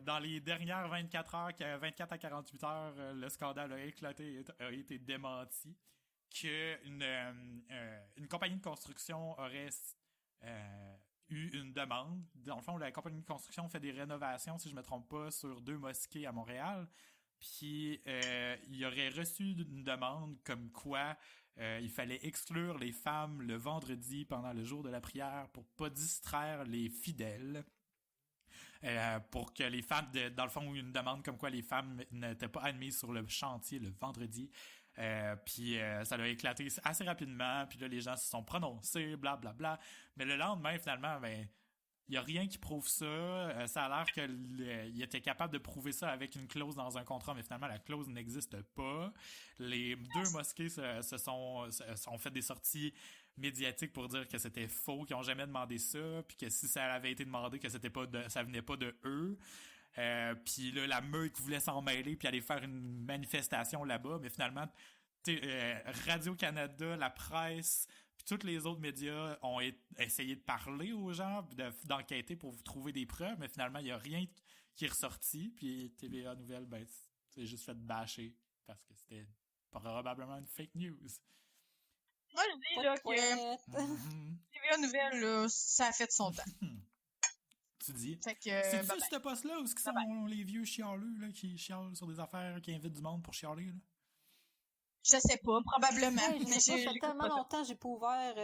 Dans les dernières 24 heures, 24 à 48 heures, le scandale a éclaté, a été démenti qu'une compagnie de construction aurait eu une demande. Dans le fond, la compagnie de construction fait des rénovations, si je me trompe pas, sur 2 mosquées à Montréal. Puis, il aurait reçu une demande comme quoi il fallait exclure les femmes le vendredi pendant le jour de la prière pour pas distraire les fidèles. Pour que les femmes, dans le fond, une demande comme quoi les femmes n'étaient pas admises sur le chantier le vendredi. Puis ça a éclaté assez rapidement, puis là les gens se sont prononcés, blablabla. Bla, bla. Mais le lendemain, finalement, ben il y a rien qui prouve ça. Ça a l'air qu'il était capable de prouver ça avec une clause dans un contrat, mais finalement la clause n'existe pas. Les 2 mosquées se sont fait des sorties médiatiques pour dire que c'était faux, qu'ils ont jamais demandé ça, puis que si ça avait été demandé, que ça venait pas de eux. Puis là, la meute voulait s'en mêler puis aller faire une manifestation là-bas, mais finalement, Radio-Canada, la presse, puis tous les autres médias ont essayé de parler aux gens, d'enquêter pour vous trouver des preuves, mais finalement, il n'y a rien qui est ressorti, puis TVA Nouvelles, ben, c'est juste fait bâcher, parce que c'était probablement une fake news. Moi, je dis là que TVA Nouvelles, là, ça a fait son temps. Tu dis. Fait que, C'est bye-bye. ce poste-là où sont les vieux chialeux là, qui chialent sur des affaires, qui invitent du monde pour chialer? Là? Je sais pas, probablement. Ouais, mais ça fait tellement longtemps que j'ai pas ouvert.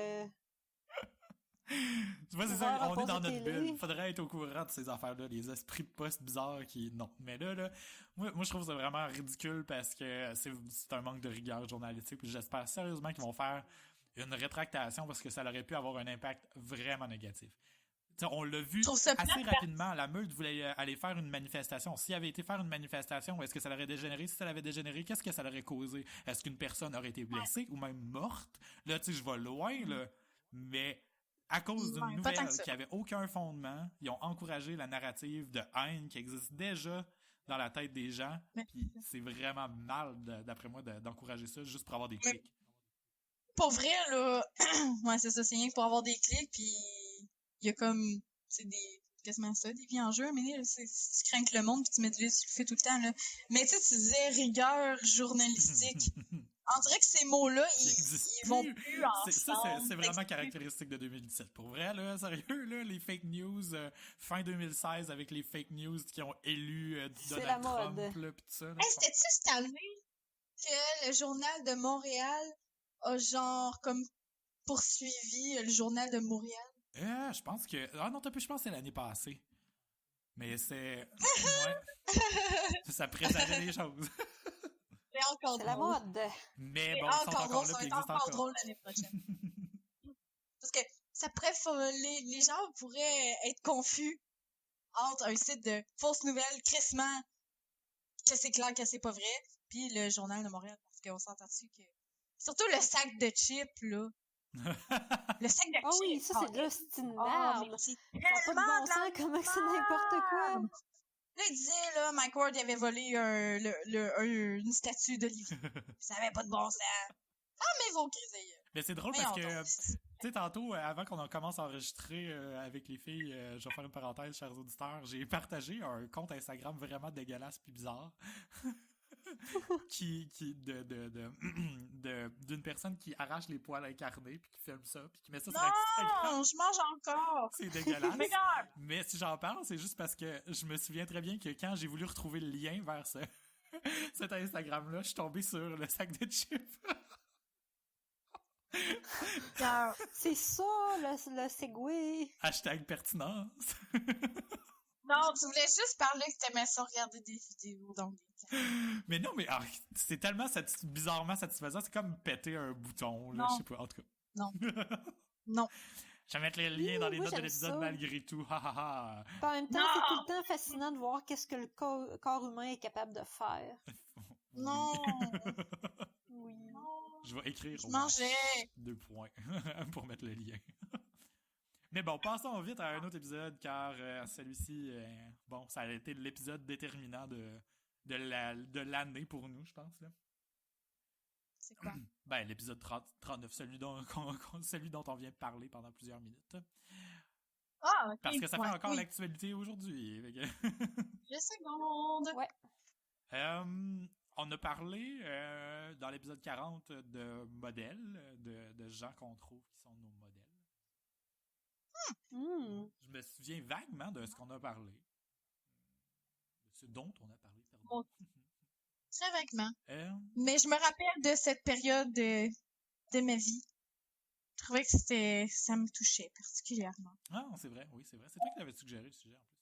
Tu vois, c'est ça, on est dans notre télé. bulle. Faudrait être au courant de ces affaires-là, les esprits de poste bizarres qui... Non. Mais là, moi je trouve ça vraiment ridicule parce que c'est un manque de rigueur journalistique, puis j'espère sérieusement qu'ils vont faire une rétractation parce que ça aurait pu avoir un impact vraiment négatif. T'sais, on l'a vu assez rapidement. La meute voulait aller faire une manifestation. S'il avait été faire une manifestation, est-ce que ça l'aurait dégénéré? Si ça l'avait dégénéré, qu'est-ce que ça l'aurait causé? Est-ce qu'une personne aurait été blessée ou même morte? Là, tu sais, je vais loin, là. Mais à cause d'une nouvelle qui avait aucun fondement, ils ont encouragé la narrative de haine qui existe déjà dans la tête des gens. Puis c'est vraiment mal, d'après moi, d'encourager ça juste pour avoir des clics. Pour vrai, là, ouais, c'est ça, c'est rien que pour avoir des clics, puis il y a comme, c'est quasiment ça, des vies en jeu, mais tu crains que le monde, puis tu mets de l'huile sur le feu tout le temps, là. Mais tu sais, tu disais rigueur journalistique. On dirait que ces mots-là, ils vont plus ensemble. C'est vraiment caractéristique de 2017. Pour vrai, là, sérieux, là, les fake news, fin 2016, avec les fake news qui ont élu Donald Trump, là, pis tout ça. Là, c'était-tu cette année que le Journal de Montréal a genre comme poursuivi le Journal de Montréal? Je pense que... Ah non, je pense que c'est l'année passée. Mais c'est... Ouais. Ça présageait les choses. C'est encore drôle. La mode. Mais bon, ils sont encore là, puis ils existent encore. Drôle l'année prochaine. Parce que ça pourrait... Les gens pourraient être confus entre un site de fausses nouvelles, crissement, que c'est clair que c'est pas vrai, puis le Journal de Montréal, parce qu'on s'entend dessus que... Surtout le sac de chips, là. Le sac de chips. Ah oui, ça, c'est de la style merde. Ça n'a pas de bon sens, comment c'est n'importe quoi. Là, il disait, là, Mike Ward, il avait volé une statue d'Olivier. Ça avait pas de bon sens. Ah, mais vos crises. Mais c'est drôle parce que, tu sais, tantôt, avant qu'on commence à enregistrer avec les filles, je vais faire une parenthèse, chers auditeurs, j'ai partagé un compte Instagram vraiment dégueulasse puis bizarre. d'une personne qui arrache les poils incarnés puis qui filme ça puis qui met ça sur Instagram. Non, je mange encore. C'est dégueulasse. Mais si j'en parle, c'est juste parce que je me souviens très bien que quand j'ai voulu retrouver le lien vers cet Instagram-là, je suis tombé sur le sac de chips. C'est ça, le segway. Hashtag pertinence. Non, tu voulais juste parler que t'aimais ça regarder des vidéos dans des cas. Mais non, mais c'est tellement bizarrement satisfaisant. C'est comme péter un bouton, là, Non. je sais pas, en tout cas. Non. Non. Je vais mettre les liens dans les moi, notes de j'aime l'épisode ça. malgré tout. Ha ha ha. En même temps, Non! c'est tout le temps fascinant de voir qu'est-ce que le corps humain est capable de faire. Non. Oui. Je vais écrire Je mangeais. 2 points pour mettre le lien. Mais bon, passons vite à un autre épisode, car celui-ci, bon, ça a été l'épisode déterminant de l'année pour nous, je pense. Là. C'est quoi? Ben, l'épisode 39, celui dont on vient de parler pendant plusieurs minutes. Ah, ok. Parce que ça fait encore oui. l'actualité aujourd'hui. Fait que- 10 secondes. Ouais. On a parlé dans l'épisode 40 de modèles, de gens qu'on trouve qui sont nos modèles. Hmm. Je me souviens vaguement de ce qu'on a parlé. De ce dont on a parlé, pardon. Bon. Très vaguement. Euh, Mais je me rappelle de cette période de ma vie. Je trouvais que ça me touchait particulièrement. Ah, c'est vrai, oui, c'est vrai. C'est toi qui l'avais suggéré le sujet en plus.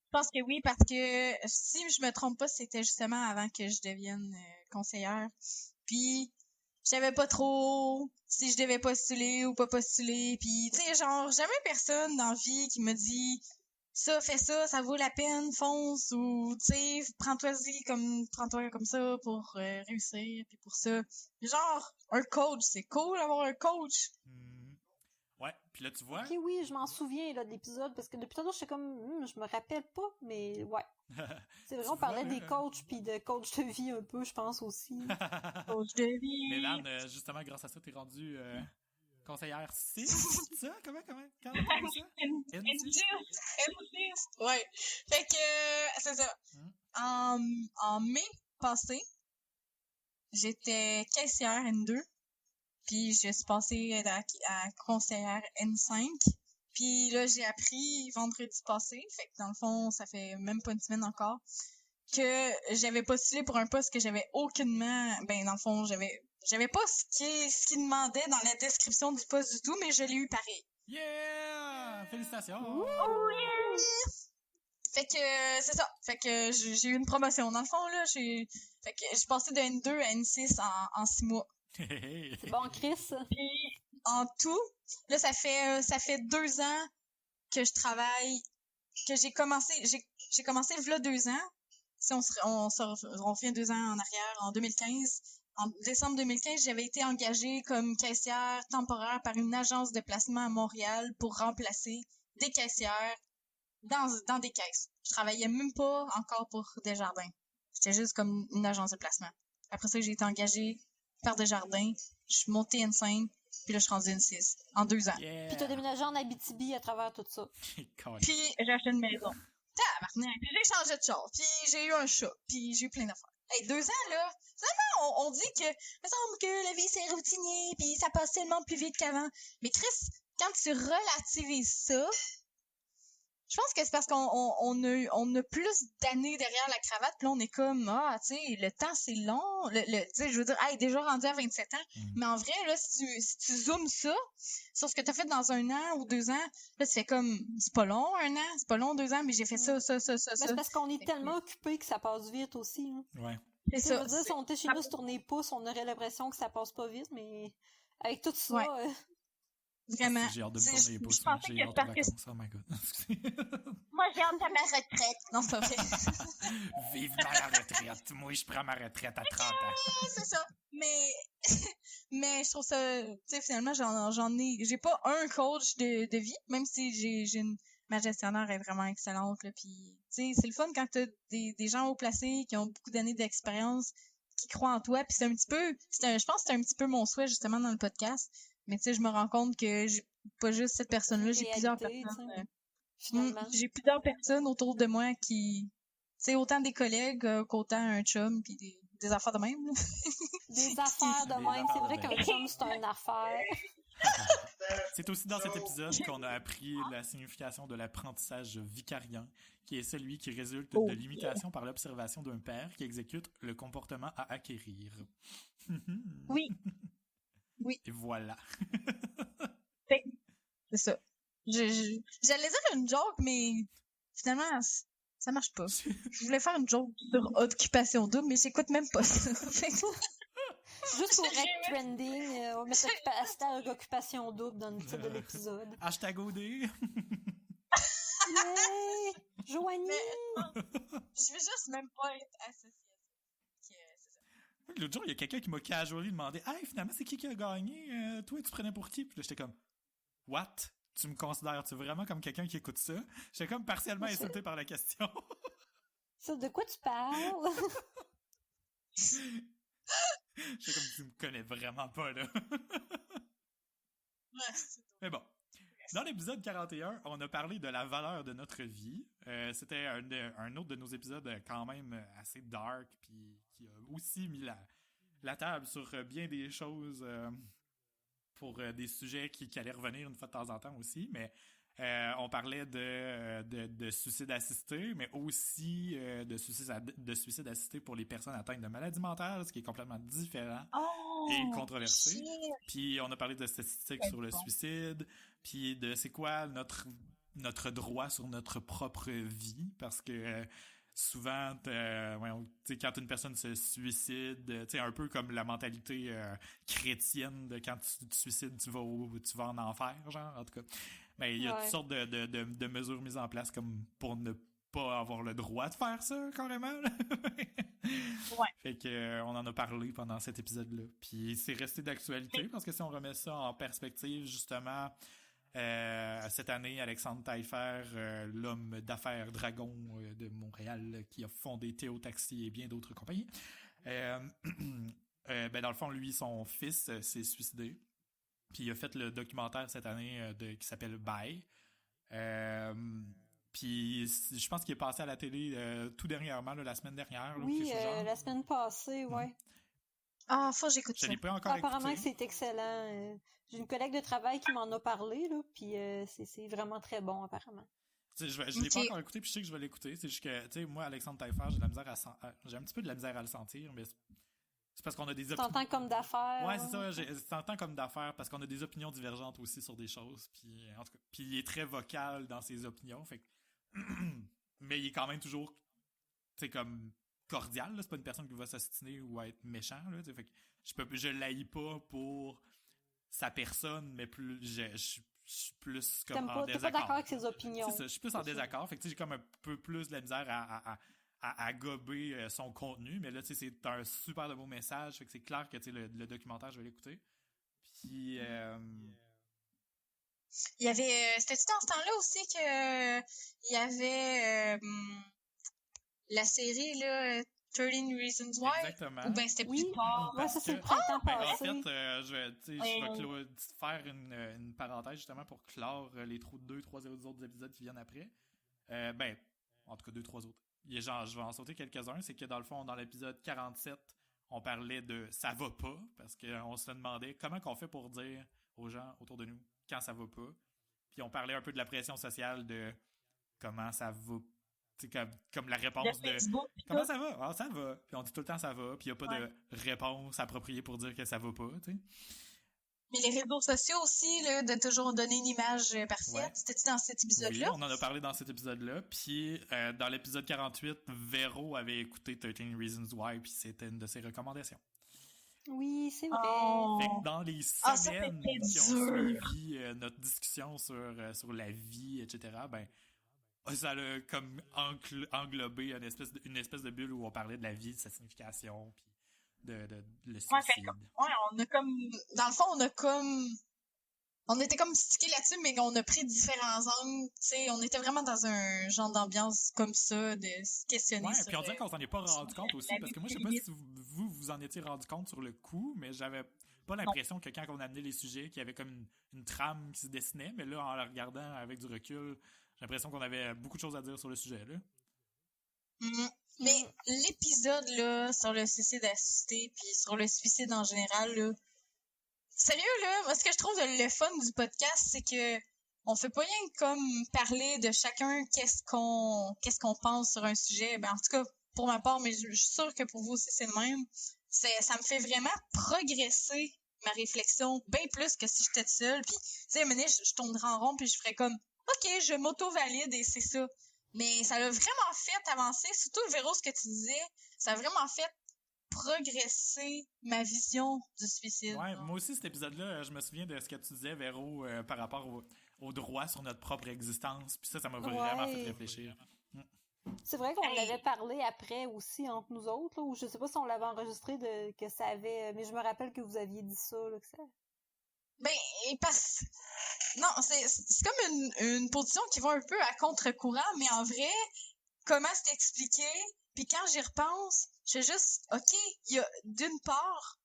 Je pense que oui, parce que si je me trompe pas, c'était justement avant que je devienne conseillère. Puis, je savais pas trop si je devais postuler ou pas postuler. Puis, tu sais, genre, jamais personne dans la vie qui me dit ça, fais ça vaut la peine, fonce, ou, tu sais, prends-toi comme ça pour réussir, puis pour ça. Genre, un coach, c'est cool d'avoir un coach. Ouais, puis là, tu vois. Ok, oui, je m'en souviens là, de l'épisode, parce que depuis tantôt, j'étais comme, je me rappelle pas, mais ouais. C'est vrai, Tu on parlait vois, des coachs, puis de coach de vie un peu, je pense aussi. Coach de vie. Mélan, justement, grâce à ça, t'es rendu conseillère 6, c'est ça? Comment ça? N6. Ouais. Fait que, c'est ça. En mai passé, j'étais caissière N2, puis je suis passée à conseillère N5, puis là, j'ai appris vendredi passé, fait que dans le fond, ça fait même pas une semaine encore, que j'avais postulé pour un poste que j'avais aucunement, ben dans le fond, j'avais pas ce qui demandait dans la description du poste du tout, mais je l'ai eu pareil. Yeah! Félicitations! Oh yeah! Fait que c'est ça. Fait que j'ai eu une promotion. Dans le fond, là, fait que j'ai passé de N2 à N6 en 6 mois. C'est bon, Chris. Puis en tout, là, ça fait 2 ans que je travaille, que j'ai commencé v'là 2 ans. Si on revient 2 ans en arrière, en 2015. En décembre 2015, j'avais été engagée comme caissière temporaire par une agence de placement à Montréal pour remplacer des caissières dans des caisses. Je travaillais même pas encore pour Desjardins. J'étais juste comme une agence de placement. Après ça, j'ai été engagée par Desjardins. Je suis montée N5, puis là, je suis rendue N6 en 2 ans. Yeah! Puis t'as déménagé en Abitibi à travers tout ça. Puis j'ai acheté une maison. Tabarnak! Puis j'ai changé de char. Puis j'ai eu un chat. Puis j'ai eu plein d'affaires. Hey, 2 ans, là, seulement on dit que, il me semble que la vie, c'est routinier, puis ça passe tellement plus vite qu'avant. Mais Chris, quand tu relativises ça, je pense que c'est parce qu'on a plus d'années derrière la cravate, puis là, on est comme, tu sais, le temps, c'est long. Tu sais, je veux dire, déjà rendu à 27 ans. Mais en vrai, là, si tu zoomes ça sur ce que t'as fait dans 1 an ou 2 ans, là, tu fais comme, c'est pas long, 1 an, c'est pas long, 2 ans, mais j'ai fait ça. Mais c'est parce qu'on est Fait tellement occupés que ça passe vite aussi. Hein. Ouais. C'est Je ça. veux dire, si on était chez nous se tourner les pouces, on aurait l'impression que ça passe pas vite, mais avec tout ça, Ouais. Vraiment. J'ai hâte de me tourner les pouces. Je pensais J'ai que hâte parce aux que vacances. Oh my god. moi, j'ai hâte à ma retraite. Non, c'est pas vrai. Vive dans la retraite. Moi, je prends ma retraite à 30 ans. C'est ça. Mais je trouve ça, tu sais, finalement, j'ai pas un coach de vie, même si j'ai ma gestionnaire est vraiment excellente, là, puis, tu sais, c'est le fun quand t'as des gens haut placés qui ont beaucoup d'années d'expérience, qui croient en toi, puis c'est un petit peu, je pense que c'est un petit peu mon souhait, justement, dans le podcast, mais tu sais, je me rends compte que j'ai pas juste cette personne-là, j'ai plusieurs personnes, finalement. j'ai plusieurs personnes autour de moi qui, c'est autant des collègues qu'autant un chum, puis des affaires de même, là. Des affaires de même, c'est vrai qu'un chum, c'est une affaire. C'est aussi dans cet épisode qu'on a appris la signification de l'apprentissage vicariant, qui est celui qui résulte de l'imitation par l'observation d'un père qui exécute le comportement à acquérir. Oui. Oui. Et voilà. C'est ça. J'allais dire une joke, mais finalement, ça marche pas. Je voulais faire une joke sur Occupation Double, mais j'écoute même pas ça. Juste pour être trending, on va mettre hashtag Occupation Double dans le titre de l'épisode. Hashtag OD. Yay! Joanie! Je veux juste même pas être associée à ça. L'autre jour, il y a quelqu'un qui m'a casually demandé « Hey, finalement, c'est qui a gagné? Toi, tu prenais pour qui? » Puis là, j'étais comme « What? Tu me considères-tu vraiment comme quelqu'un qui écoute ça? » J'étais comme partiellement insulté par la question. Ça, de quoi tu parles? J'étais comme « Tu me connais vraiment pas, là. » Mais bon. Dans l'épisode 41, on a parlé de la valeur de notre vie. C'était un autre de nos épisodes quand même assez dark, puis qui a aussi mis la table sur bien des choses pour des sujets qui allaient revenir une fois de temps en temps aussi. Mais on parlait de suicide assisté, mais aussi de suicide assisté pour les personnes atteintes de maladies mentales, ce qui est complètement différent et controversé. Puis on a parlé de statistiques sur le suicide, puis de c'est quoi notre droit sur notre propre vie, parce que souvent, quand une personne se suicide, un peu comme la mentalité chrétienne de quand tu te suicides, tu vas en enfer, genre, en tout cas. Mais il y a toutes sortes de mesures mises en place comme pour ne pas avoir le droit de faire ça, carrément. Fait que on en a parlé pendant cet épisode-là. Puis c'est resté d'actualité, parce que si on remet ça en perspective, justement, cette année, Alexandre Taillefer, l'homme d'affaires dragon de Montréal, qui a fondé Théo Taxi et bien d'autres compagnies, dans le fond, lui, son fils s'est suicidé. Puis il a fait le documentaire cette année qui s'appelle Bye. Puis je pense qu'il est passé à la télé tout dernièrement, là, la semaine dernière. Là, oui, la semaine passée, ouais. Ah, faut que j'écoute ça. Je l'ai pas encore apparemment écouté. Que c'est excellent. J'ai une collègue de travail qui m'en a parlé, là, puis c'est vraiment très bon, apparemment. Je l'ai pas encore écouté, puis je sais que je vais l'écouter. C'est juste que, tu sais, moi, Alexandre Taillefer, j'ai un petit peu de la misère à le sentir, mais c'est parce qu'on a des opinions. T'entends comme d'affaires. Ouais, c'est ça. T'entends comme d'affaires parce qu'on a des opinions divergentes aussi sur des choses. Puis, en tout cas, puis il est très vocal dans ses opinions. Fait que... mais il est quand même toujours, tu sais, comme cordial. Là. C'est pas une personne qui va s'ostiner ou être méchant. Là, fait que je l'haïs pas pour sa personne, mais plus je suis plus comme en désaccord. T'es pas d'accord avec ses opinions. C'est ça, je suis plus en désaccord. Fait que j'ai comme un peu plus de la misère à gober son contenu, mais là, tu sais, c'est un super de beau message, fait que c'est clair que, tu sais, le documentaire, je vais l'écouter. Puis, il y avait, c'était-tu dans ce temps-là aussi que il y avait la série, là, 13 Reasons Why? Exactement. Ou bien c'était plus tard? Ouais, ça, c'est le printemps passé. En fait, je vais faire une parenthèse, justement, pour clore les 2-3 autres épisodes qui viennent après. En tout cas, 2-3 autres. Je vais en sauter quelques-uns. C'est que dans le fond, dans l'épisode 47, on parlait de « ça va pas », parce qu'on se demandait comment qu'on fait pour dire aux gens autour de nous quand ça va pas. Puis on parlait un peu de la pression sociale de comment ça va. C'est comme la réponse de « comment ça va? » Ah, ça va. Puis on dit tout le temps « ça va », puis il n'y a pas de réponse appropriée pour dire que ça va pas, tu sais. Mais les réseaux sociaux aussi, là, de toujours donner une image partielle. Ouais. C'était-tu dans cet épisode-là? Oui, on en a parlé dans cet épisode-là. Puis, dans l'épisode 48, Véro avait écouté 13 Reasons Why, puis c'était une de ses recommandations. Oui, c'est vrai. Fait que dans les semaines qui ont suivi notre discussion sur la vie, etc., ça a comme englobé une espèce de bulle où on parlait de la vie, de sa signification, puis de le suicide. On a comme... Dans le fond, on a comme on était comme stickés là-dessus, mais on a pris différents angles. Tu sais, on était vraiment dans un genre d'ambiance comme ça, de se questionner Ouais, sur... puis on dirait qu'on s'en est pas rendu compte aussi, la parce que moi, je sais lutte pas féministe. si vous en étiez rendu compte sur le coup, mais j'avais pas Non. l'impression que quand on amenait les sujets, qu'il y avait comme une trame qui se dessinait, mais là, en le regardant avec du recul, j'ai l'impression qu'on avait beaucoup de choses à dire sur le sujet, là. Mhm. Mais l'épisode, là, sur le suicide assisté, puis sur le suicide en général, là, sérieux, là, moi, ce que je trouve le fun du podcast, c'est que on fait pas rien que comme parler de chacun qu'est-ce qu'on pense sur un sujet. Ben, en tout cas, pour ma part, mais je suis sûre que pour vous aussi, c'est le même. Ça me fait vraiment progresser ma réflexion bien plus que si j'étais seule. Puis, tu sais, à un moment donné, je tournerais en rond, puis je ferais comme, OK, je m'auto-valide et c'est ça. Mais ça l'a vraiment fait avancer, surtout, Véro, ce que tu disais, ça a vraiment fait progresser ma vision du suicide. Ouais, là. moi aussi, cet épisode-là, je me souviens de ce que tu disais, Véro, par rapport au droit sur notre propre existence, puis ça m'a vraiment fait réfléchir. C'est vrai qu'on en Hey. avait parlé après aussi entre nous autres, là, ou je sais pas si on l'avait enregistré que ça avait... Mais je me rappelle que vous aviez dit ça, là, que ça... Ben, parce... Non, c'est comme une position qui va un peu à contre-courant, mais en vrai, comment c'est expliqué? Puis quand j'y repense, je fais juste, OK, il y a d'une part,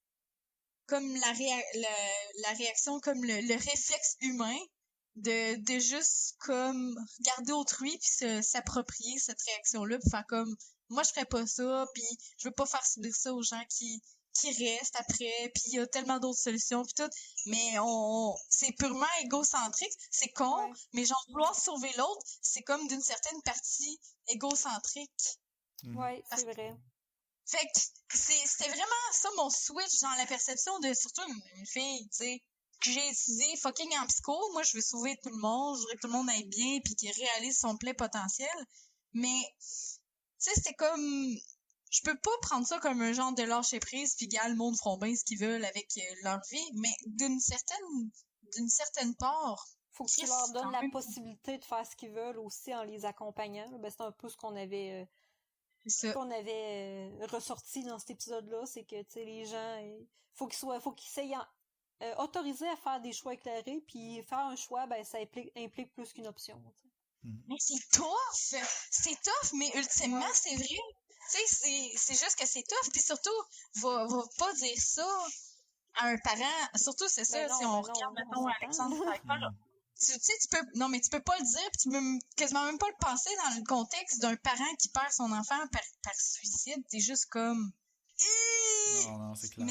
comme la réaction, comme le réflexe humain de juste comme regarder autrui puis s'approprier cette réaction-là puis faire comme moi je ferais pas ça puis je veux pas faire subir ça aux gens qui restent après puis il y a tellement d'autres solutions puis tout mais c'est purement égocentrique, c'est con, Ouais. mais genre vouloir sauver l'autre, c'est comme d'une certaine partie égocentrique. Ouais, c'est vrai. Fait que c'était vraiment ça mon switch dans la perception de surtout une fille, tu sais, que j'ai étudié fucking en psycho. Moi, je veux sauver tout le monde, je voudrais que tout le monde aille bien puis qu'il réalise son plein potentiel. Mais, tu sais, c'était comme... Je peux pas prendre ça comme un genre de lâcher prise puis gars, le monde feront bien ce qu'ils veulent avec leur vie, mais d'une certaine part, Faut que tu Chris, leur donnes quand la même, possibilité de faire ce qu'ils veulent aussi en les accompagnant. Ben, c'est un peu ce qu'on avait... c'est ça. qu'on avait ressorti dans cet épisode-là, c'est que, tu sais, les gens, faut qu'ils soient autorisés à faire des choix éclairés, puis faire un choix, ben, ça implique plus qu'une option. T'sais. Mais c'est tough, mais ultimement, c'est vrai. Tu sais, c'est juste que c'est tough, puis surtout, va pas dire ça à un parent. Surtout, c'est ça, si on regarde, mettons, Alexandre Pfeiffer, là. Tu sais, non, mais tu peux pas le dire, puis tu peux quasiment même pas le penser dans le contexte d'un parent qui perd son enfant par suicide. T'es juste comme... Non, c'est clair.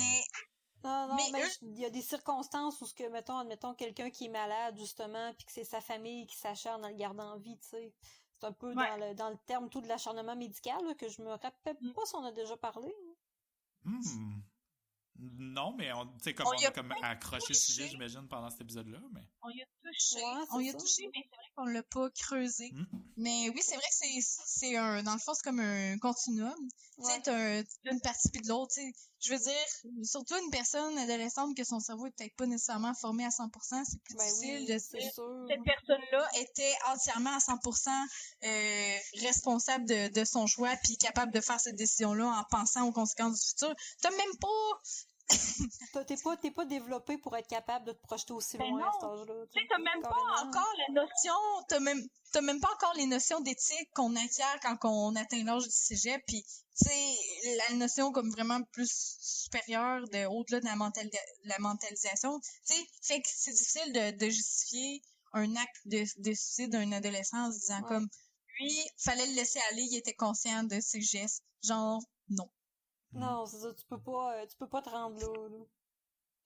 Non, Mais mais il y a des circonstances où, admettons, quelqu'un qui est malade, justement, puis que c'est sa famille qui s'acharne à le garder en vie, tu sais. C'est un peu dans le terme tout de l'acharnement médical, là, que je me rappelle pas si on a déjà parlé. Non, mais on a comme accroché le sujet, j'imagine, pendant cet épisode-là. Mais... On y a touché. Ouais, On y a touché, mais c'est vrai qu'on l'a pas creusé. Mais oui, c'est vrai que c'est dans le fond, c'est comme un continuum. Tu sais, t'as une partie puis de l'autre, tu sais. Je veux dire, surtout une personne adolescente que son cerveau est peut-être pas nécessairement formé à 100%, c'est plus difficile de se dire cette personne-là était entièrement à 100% responsable de son choix puis capable de faire cette décision-là en pensant aux conséquences du futur. T'as même pas... T'es pas développé pour être capable de te projeter aussi loin à cet âge-là. Tu sais, t'as même pas encore la notion, t'as même pas encore les notions d'éthique qu'on acquiert quand on atteint l'âge du cégep, puis tu sais, la notion comme vraiment plus supérieure au-delà de la mentalisation, tu sais, fait que c'est difficile de justifier un acte de suicide d'un adolescent en se disant comme, lui, fallait le laisser aller, il était conscient de ses gestes, genre, non. Non, c'est ça, tu peux pas te rendre là.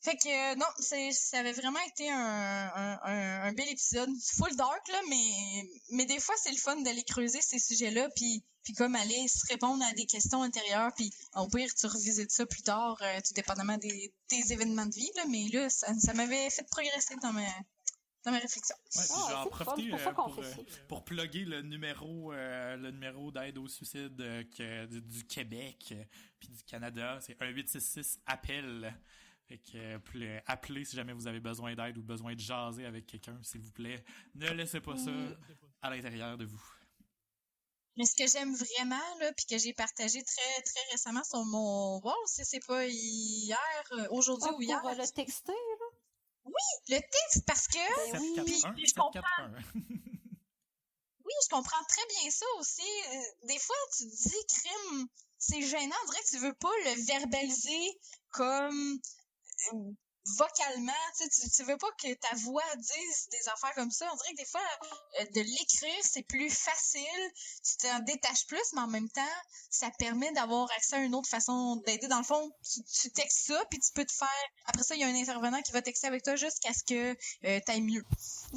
Fait que non, ça avait vraiment été un bel épisode, full dark là, mais des fois c'est le fun d'aller creuser ces sujets-là, puis comme aller se répondre à des questions intérieures, puis au pire tu revisites ça plus tard, tout dépendamment des événements de vie là, mais là ça m'avait fait progresser dans ma réflexion. Ouais, puis je vais en profiter pour plugger le numéro d'aide au suicide du Québec puis du Canada. C'est 1-866-APPEL. Fait que appelez si jamais vous avez besoin d'aide ou besoin de jaser avec quelqu'un, s'il vous plaît. Ne laissez pas ça à l'intérieur de vous. Mais ce que j'aime vraiment, là, puis que j'ai partagé très, très récemment sur mon wall, c'est pas hier, aujourd'hui ou hier. Pour le texter, là? Le texte, parce que... Ben oui. 741, Puis, je comprends. 741. Oui, je comprends très bien ça aussi. Des fois, tu te dis, crime, c'est gênant. On dirait que tu veux pas le verbaliser comme vocalement. Tu veux pas que ta voix dise des affaires comme ça. On dirait que des fois, de l'écrire, c'est plus facile. Tu t'en détaches plus, mais en même temps, ça permet d'avoir accès à une autre façon d'aider. Dans le fond, tu textes ça, puis tu peux te faire... Après ça, il y a un intervenant qui va texter avec toi jusqu'à ce que t'ailles mieux.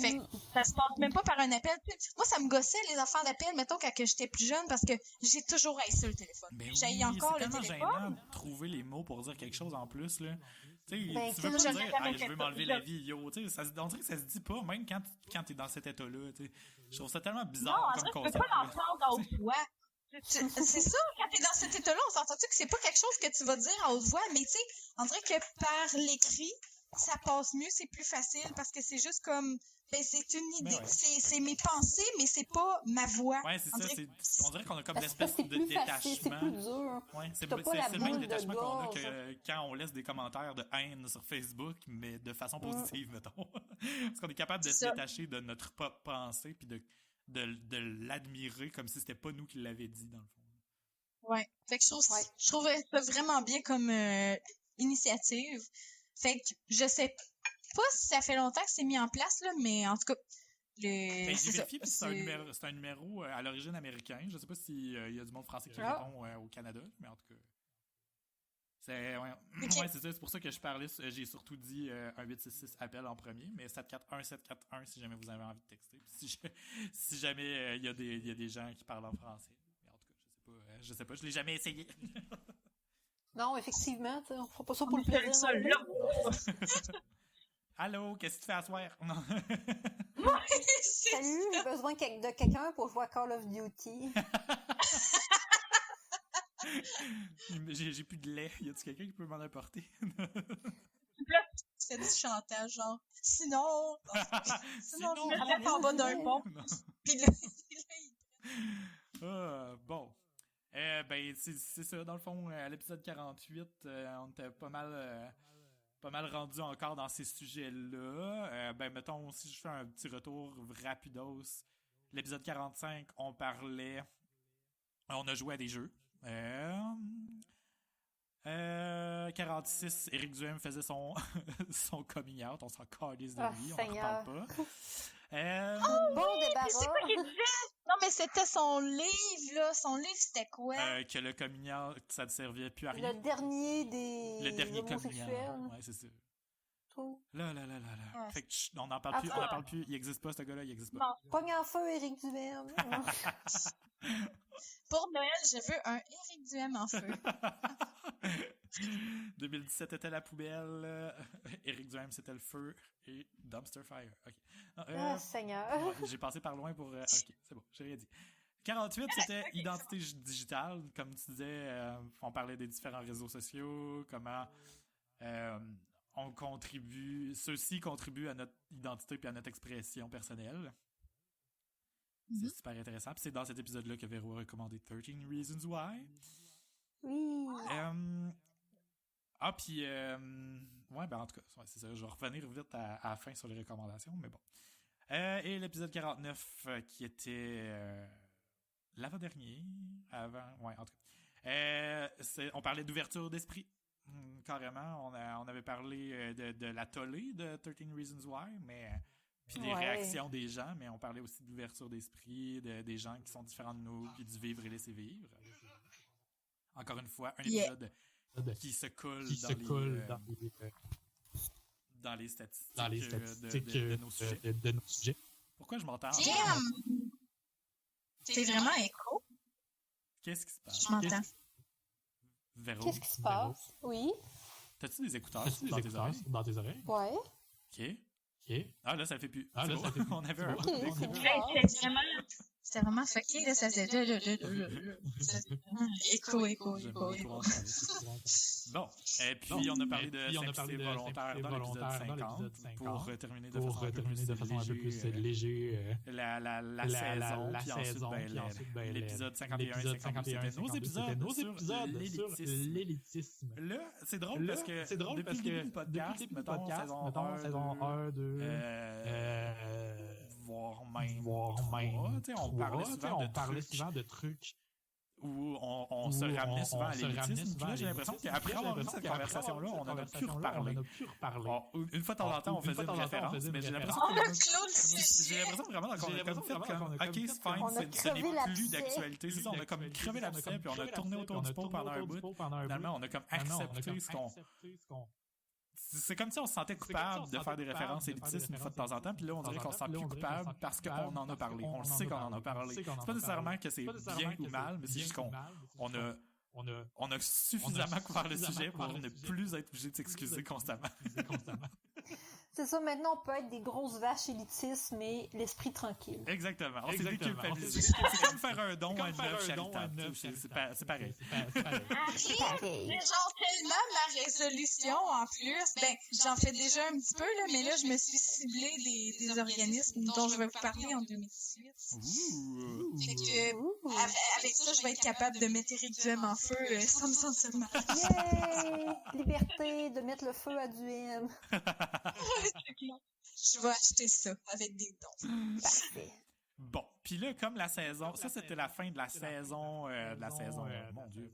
Fait que ça se passe même pas par un appel. Moi, ça me gossait les affaires d'appel, mettons, quand que j'étais plus jeune, parce que j'ai toujours haï ça, le téléphone. Ben J'haïs oui, encore c'est le tellement téléphone. gênant de trouver les mots pour dire quelque chose en plus, là. Tu sais, Ben, tu veux tu pas sais, dire jamais hey, je fait veux ça. m'enlever la vie, yo. Tu sais, on dirait que ça se dit pas, même quand t'es dans cet état-là. Tu sais. Je trouve ça tellement Non, bizarre en comme vrai, tu concept. peux pas là. l'entendre à haute voix. C'est ça, quand t'es dans cet état-là, on s'entend-tu que c'est pas quelque chose que tu vas dire à haute voix, mais tu sais, on dirait que par l'écrit, ça passe mieux, c'est plus facile, parce que c'est juste comme, ben c'est une idée, ouais. c'est mes pensées, mais c'est pas ma voix. Ouais, c'est On ça. dirait On dirait qu'on a comme Parce que l'espèce c'est de plus facile, c'est détachement. plus dur. Ouais, c'est T'as pas la le même boule de détachement qu'on a gorge. quand on laisse des commentaires de haine sur Facebook, mais de façon positive, mettons. Parce qu'on est capable de se Ça. détacher de notre propre pensée puis de l'admirer comme si c'était pas nous qui l'avions dit, dans le fond. Ouais. Fait que Ouais. je trouvais ça vraiment bien comme initiative. Fait que je sais pas si ça fait longtemps que c'est mis en place, là, mais en tout cas, Ben, j'ai c'est ça. vérifié, puis c'est un numéro à l'origine américain. Je sais pas s'il y a du monde français qui répond au Canada, mais en tout cas. Ouais, Ok. ouais, c'est ça. C'est pour ça que je parlais. J'ai surtout dit un 866 appel en premier, mais 741 si jamais vous avez envie de texter. Puis si jamais il y a des gens qui parlent en français. Mais en tout cas, je sais pas, je l'ai jamais essayé. Non, effectivement, on fera pas ça pour le plaisir. ça non plus. là. Allô, qu'est-ce que tu fais à soir? Non. Salut, j'ai besoin de quelqu'un pour jouer à Call of Duty. J'ai plus de lait. Y a-tu quelqu'un qui peut m'en apporter? C'est du chantage, genre. Sinon, Sinon, je me mets en bas d'un pont. Non. Puis là, Bon. Ben, c'est ça. Dans le fond, à l'épisode 48, on était pas mal rendu encore dans ces sujets-là. Ben, mettons, si je fais un petit retour rapidos, l'épisode 45, on a joué à des jeux. 46, Éric Duhem faisait son coming out. On s'en calisse de lui, on en Seigneur. reparle pas. Bon c'est débarras. quoi qu'il disait? Non, mais c'était son livre, là. Son livre, c'était quoi? Que le coming out, ça ne servait plus à rien. Le dernier des Le dernier coming homosexuels. out. Ouais, c'est ça. Tout. Là. Ouais. Fait que on n'en parle plus, on n'en parle plus. Il existe pas, ce gars-là, il existe pas. Non. Pogne en feu, Éric Duhem. Pour Noël, je veux un Éric Duhem en feu. 2017 était la poubelle, Éric Duhem c'était le feu et Dumpster Fire. Ok. Non, Seigneur. ouais, j'ai passé par loin pour. Ok, c'est bon, j'ai rien dit. 48 c'était identité digitale, comme tu disais, on parlait des différents réseaux sociaux, comment ceux-ci contribuent à notre identité et à notre expression personnelle. C'est super intéressant. Puis c'est dans cet épisode-là que Véro a recommandé 13 Reasons Why. Oui. Puis, ouais, ben en tout cas, ouais, c'est ça. Je vais revenir vite à la fin sur les recommandations, mais bon. Et l'épisode 49, qui était l'avant-dernier, ouais, en tout cas. On parlait d'ouverture d'esprit, carrément. On avait parlé de la tollée de 13 Reasons Why, mais puis des réactions des gens, mais on parlait aussi d'ouverture d'esprit, des gens qui sont différents de nous, puis du vivre et laisser vivre. Encore une fois, un épisode qui se colle dans les statistiques, de nos sujets. Pourquoi je m'entends? Damn! C'est vraiment écho. Qu'est-ce qui se passe? Je m'entends. Véro, Qu'est-ce qui se passe? Oui. t'as-tu des écouteurs dans tes oreilles? Ouais. OK. Ah, là, ça le fait plus. Ah, C'est là, bon. ça le fait plus. On avait un... Ok, on c'est avait- bon. C'est vraiment... C'était vraiment fucké, là, ça faisait écho. Bon, et puis on a parlé de simplicité volontaire dans l'épisode 50 pour terminer de façon un peu plus léger la saison, puis ensuite l'épisode 51 et 52, c'était nos épisodes sur l'élitisme. Là, c'est drôle parce que depuis le début du podcast, mettons saison 1, 2, voire même 3, on parlait souvent de trucs où on se ramenait souvent à l'élitisme. Puis là, j'ai l'impression qu'après avoir eu cette conversation-là, on en a pu reparler. Une fois de temps en temps, on faisait une référence, mais j'ai l'impression vraiment qu'on a comme fait comme, OK, c'est fine, ce n'est plus d'actualité. C'est ça, on a comme crevé l'abcès, puis on a tourné autour du pot pendant un bout. Finalement, on a comme accepté ce qu'on... C'est comme si on se sentait coupable de faire des références élitistes une fois de temps en temps, puis là, on dirait qu'on se sent plus coupable parce qu'on en a parlé. On le sait qu'on en a parlé. C'est pas nécessairement que c'est bien ou mal, mais c'est juste qu'on a suffisamment couvert le sujet pour ne plus être obligé de s'excuser constamment. C'est ça, maintenant on peut être des grosses vaches élitistes, mais l'esprit tranquille. Exactement. On s'est déculpabilisé. C'est comme faire un don à une œuvre charitable. C'est pareil. Genre tellement ma résolution en plus, j'en fais déjà un petit peu, là, mais là je me suis ciblé des organismes dont je vais vous parler en 2018. Fait que avec ça, je vais être capable de mettre Éric Duhem en feu sans me sentir mal. Yay! Liberté de mettre le feu à Duhem. Je vais acheter ça avec des dons. Parfait. Bon, puis là, comme la saison... Ça, c'était la fin de la saison... mon Dieu.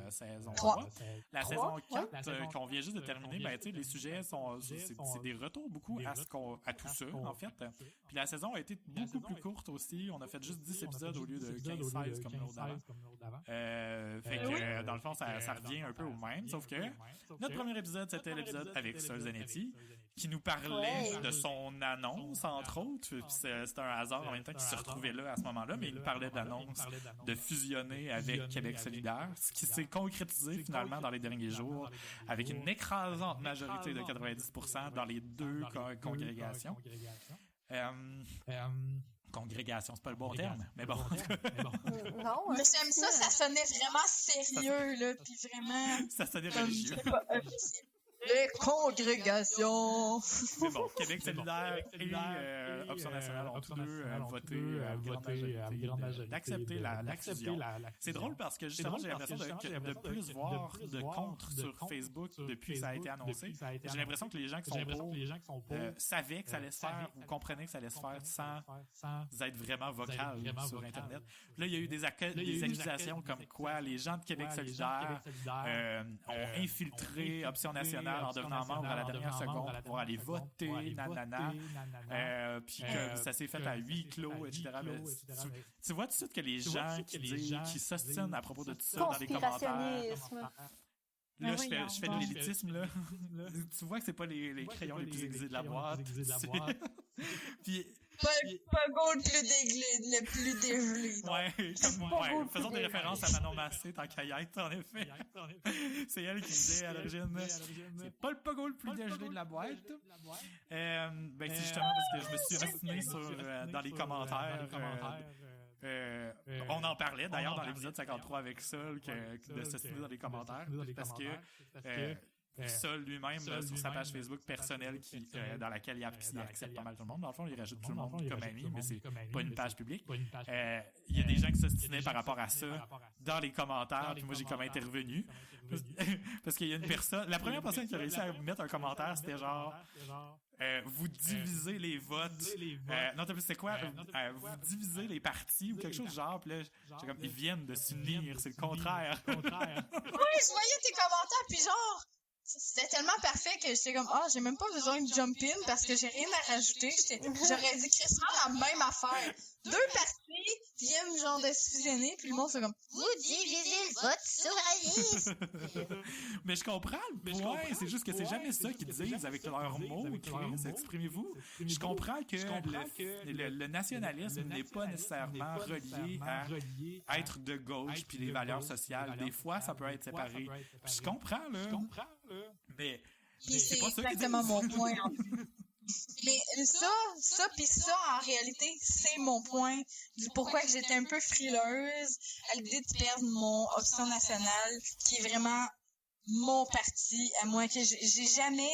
Saison 3. La saison 4 qu'on vient juste de terminer, ben, tu sais, les sujets sont... C'est des retours beaucoup à tout ça, en fait. Puis la saison a été beaucoup plus courte aussi. On a fait juste 10 épisodes au lieu de 15-16 comme l'autre d'avant. Fait que, dans le fond, ça revient un peu au même. Sauf que notre premier épisode, c'était l'épisode avec Sol Zanetti, qui nous parlait de son annonce, entre autres. C'était un hasard en même temps qu'il se retrouvait là à ce moment-là, mais il nous parlait de l'annonce de fusionner avec Québec solidaire, ce qui s'est concrétisé finalement dans les derniers jours avec une écrasante majorité de 90% dans les deux congrégations. Congrégation, c'est pas le bon terme, mais bon. Non, mais j'aime ça, ça sonnait vraiment sérieux, là, puis vraiment... Ça sonnait religieux. Les congrégations! Mais bon, Québec solidaire et Option nationale ont tous deux voté à grande majorité d'accepter la fusion. C'est drôle parce que justement, j'ai l'impression de plus voir de contre sur Facebook depuis que ça a été annoncé. J'ai l'impression que les gens qui sont pour savaient que ça allait se faire ou comprenaient que ça allait se faire sans être vraiment vocal sur Internet. Là, il y a eu des accusations comme quoi les gens de Québec solidaire ont infiltré Option nationale en devenant membre à la dernière seconde pour pouvoir aller voter, puis que ça s'est fait à huis clos, etc. Tu vois tout de suite que les gens qui s'ostinent à propos de tout ça dans les commentaires... Là, je fais de l'élitisme, là. Tu vois que c'est pas les crayons les plus aiguisés de la boîte. Puis... Pas Gold le plus dégelé. Ouais, faisons des références à Manon Massé, tant qu'à y être, en effet. C'est elle qui disait à l'origine, c'est pas le Pogo le plus dégelé de la boîte. C'est justement parce que je me suis ostiné dans les commentaires. On en parlait d'ailleurs dans l'épisode 53 avec Sol de s'ostiner dans les commentaires parce que Sol lui-même sur sa page Facebook personnelle dans laquelle il accepte pas mal tout le monde. Dans le fond, il rajoute tout le monde comme ami, mais c'est pas une page publique. Il y a des gens qui s'ostinaient par rapport à ça dans les commentaires, puis moi j'ai comme intervenu parce qu'il y a une personne, la première personne qui a réussi à mettre un commentaire, c'était genre vous divisez les votes. Non, c'était quoi? Vous divisez les partis ou quelque chose du genre. Puis là, j'ai comme, ils viennent de s'unir, c'est le contraire. Oui, je voyais tes commentaires, puis genre, c'était tellement parfait que j'étais comme, j'ai même pas besoin de jump in parce que j'ai rien à rajouter. J'aurais dit Christmas la même affaire. Deux parties viennent genre de se fusionner, puis le monde c'est comme, vous divisez le vote sur la liste. Mais je comprends le point, c'est juste que c'est jamais ça qu'ils disent avec leurs mots, Chris, exprimez-vous. Je comprends que le nationalisme n'est pas nécessairement relié à être de gauche puis les valeurs sociales. Des fois, ça peut être séparé. Puis je comprends, là. Mais puis c'est pas exactement mon point. Mais ça, pis ça, en réalité, c'est mon point du pourquoi que j'étais un peu frileuse à l'idée de perdre mon option nationale, qui est vraiment mon parti à moi, que j'ai jamais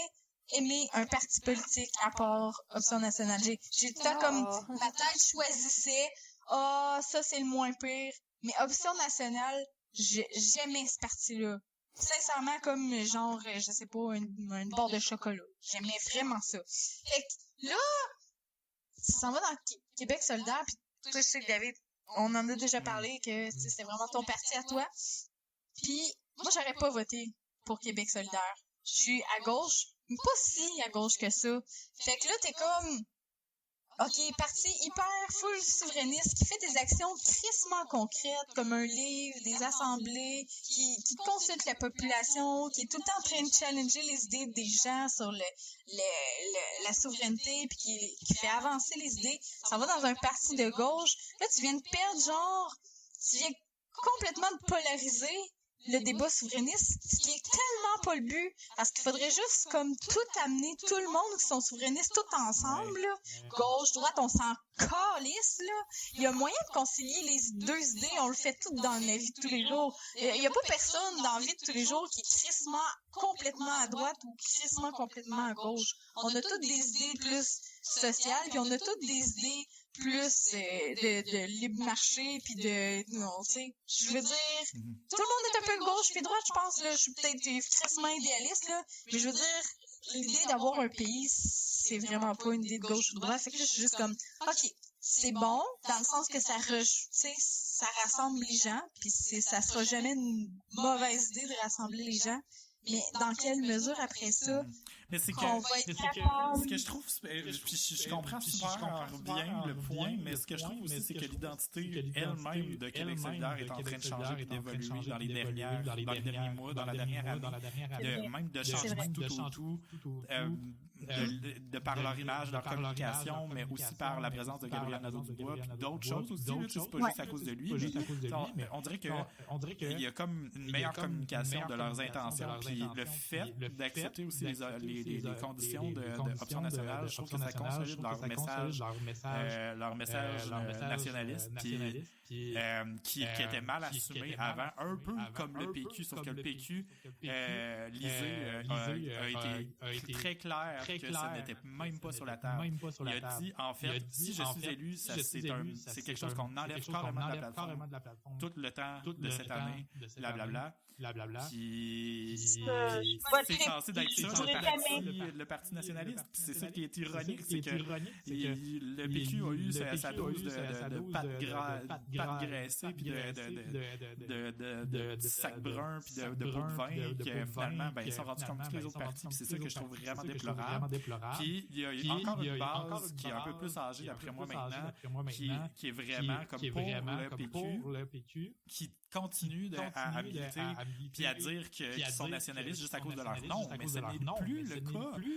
aimé un parti politique à part option nationale. J'ai tout le temps comme, ma tête choisissait, ça c'est le moins pire, mais option nationale, j'aimais ce parti-là. Sincèrement, comme genre, je sais pas, une barre de chocolat. J'aimais vraiment ça. Fait que là, tu s'en vas dans Québec solidaire, pis toi, je sais que David, on en a déjà parlé, que c'était vraiment ton parti à toi. Puis moi, j'aurais pas voté pour Québec solidaire. Je suis à gauche, mais pas si à gauche que ça. Fait que là, t'es comme... OK, parti hyper full souverainiste qui fait des actions crissement concrètes comme un livre, des assemblées, qui consulte la population, qui est tout le temps en train de challenger les idées des gens sur la souveraineté, puis qui fait avancer les idées. Ça va dans un parti de gauche. Là, tu viens de perdre, genre, tu viens complètement de polariser le débat souverainiste, ce qui est tellement pas le but, parce qu'il faudrait juste comme tout amener, tout le monde qui sont souverainistes, tout ensemble, là. Gauche, droite, on s'en calisse, là. Il y a moyen de concilier les deux idées, on le fait tout dans la vie de tous les jours. Il y a pas personne dans la vie de tous les jours qui est crissement complètement à droite ou crissement complètement à gauche. On a toutes des idées plus sociales, puis on a toutes des idées plus de libre marché, puis non, tu sais, je veux dire, tout le monde est un peu gauche puis droite, je pense, là, je suis peut-être crissement idéaliste, là, mais je veux dire, l'idée d'avoir un pays, c'est vraiment pas une idée de gauche ou de droite, fait que là, je suis juste comme, OK, c'est bon, dans le sens que ça rassemble les gens, puis ça sera jamais une mauvaise idée de rassembler les gens, mais dans quelle mesure après ça, mais c'est que, ce que je trouve, puis je comprends super bien le point, mais ce que je trouve aussi, c'est que l'identité elle-même de Québec solidaire est en train de changer et d'évoluer dans les derniers mois, dans la dernière année, même de changer tout au tout, de par leur image, leur communication, mais aussi par la présence de Gabriel Nadeau-Dubois, puis d'autres choses aussi, c'est pas juste à cause de lui, mais on dirait qu'il y a comme une meilleure communication de leurs intentions, puis le fait d'accepter aussi les conditions d'option nationale, je trouve que ça consolide leur message nationaliste, qui était mal assumé avant, un peu comme le PQ, sauf que le PQ, Lisée, a été très clair que ça n'était même pas sur la table. Il a dit, en fait, si je suis élu, c'est quelque chose qu'on enlève carrément de la plateforme tout le temps de cette année, blablabla. Puis c'est censé d'être ça, le parti nationaliste. Puis c'est ça qui est ironique, c'est que le PQ a eu sa dose de pâte graissée, puis de sac brun, puis de peau de vin, que finalement, ils sont rendus comme tous les autres partis, puis c'est ça que je trouve vraiment déplorable. Puis il y a encore une base qui est un peu plus âgée, d'après moi maintenant, qui est vraiment comme pour le PQ, qui continue à militer puis à dire qu'ils sont nationalistes juste à cause de leur nom, mais ce n'est plus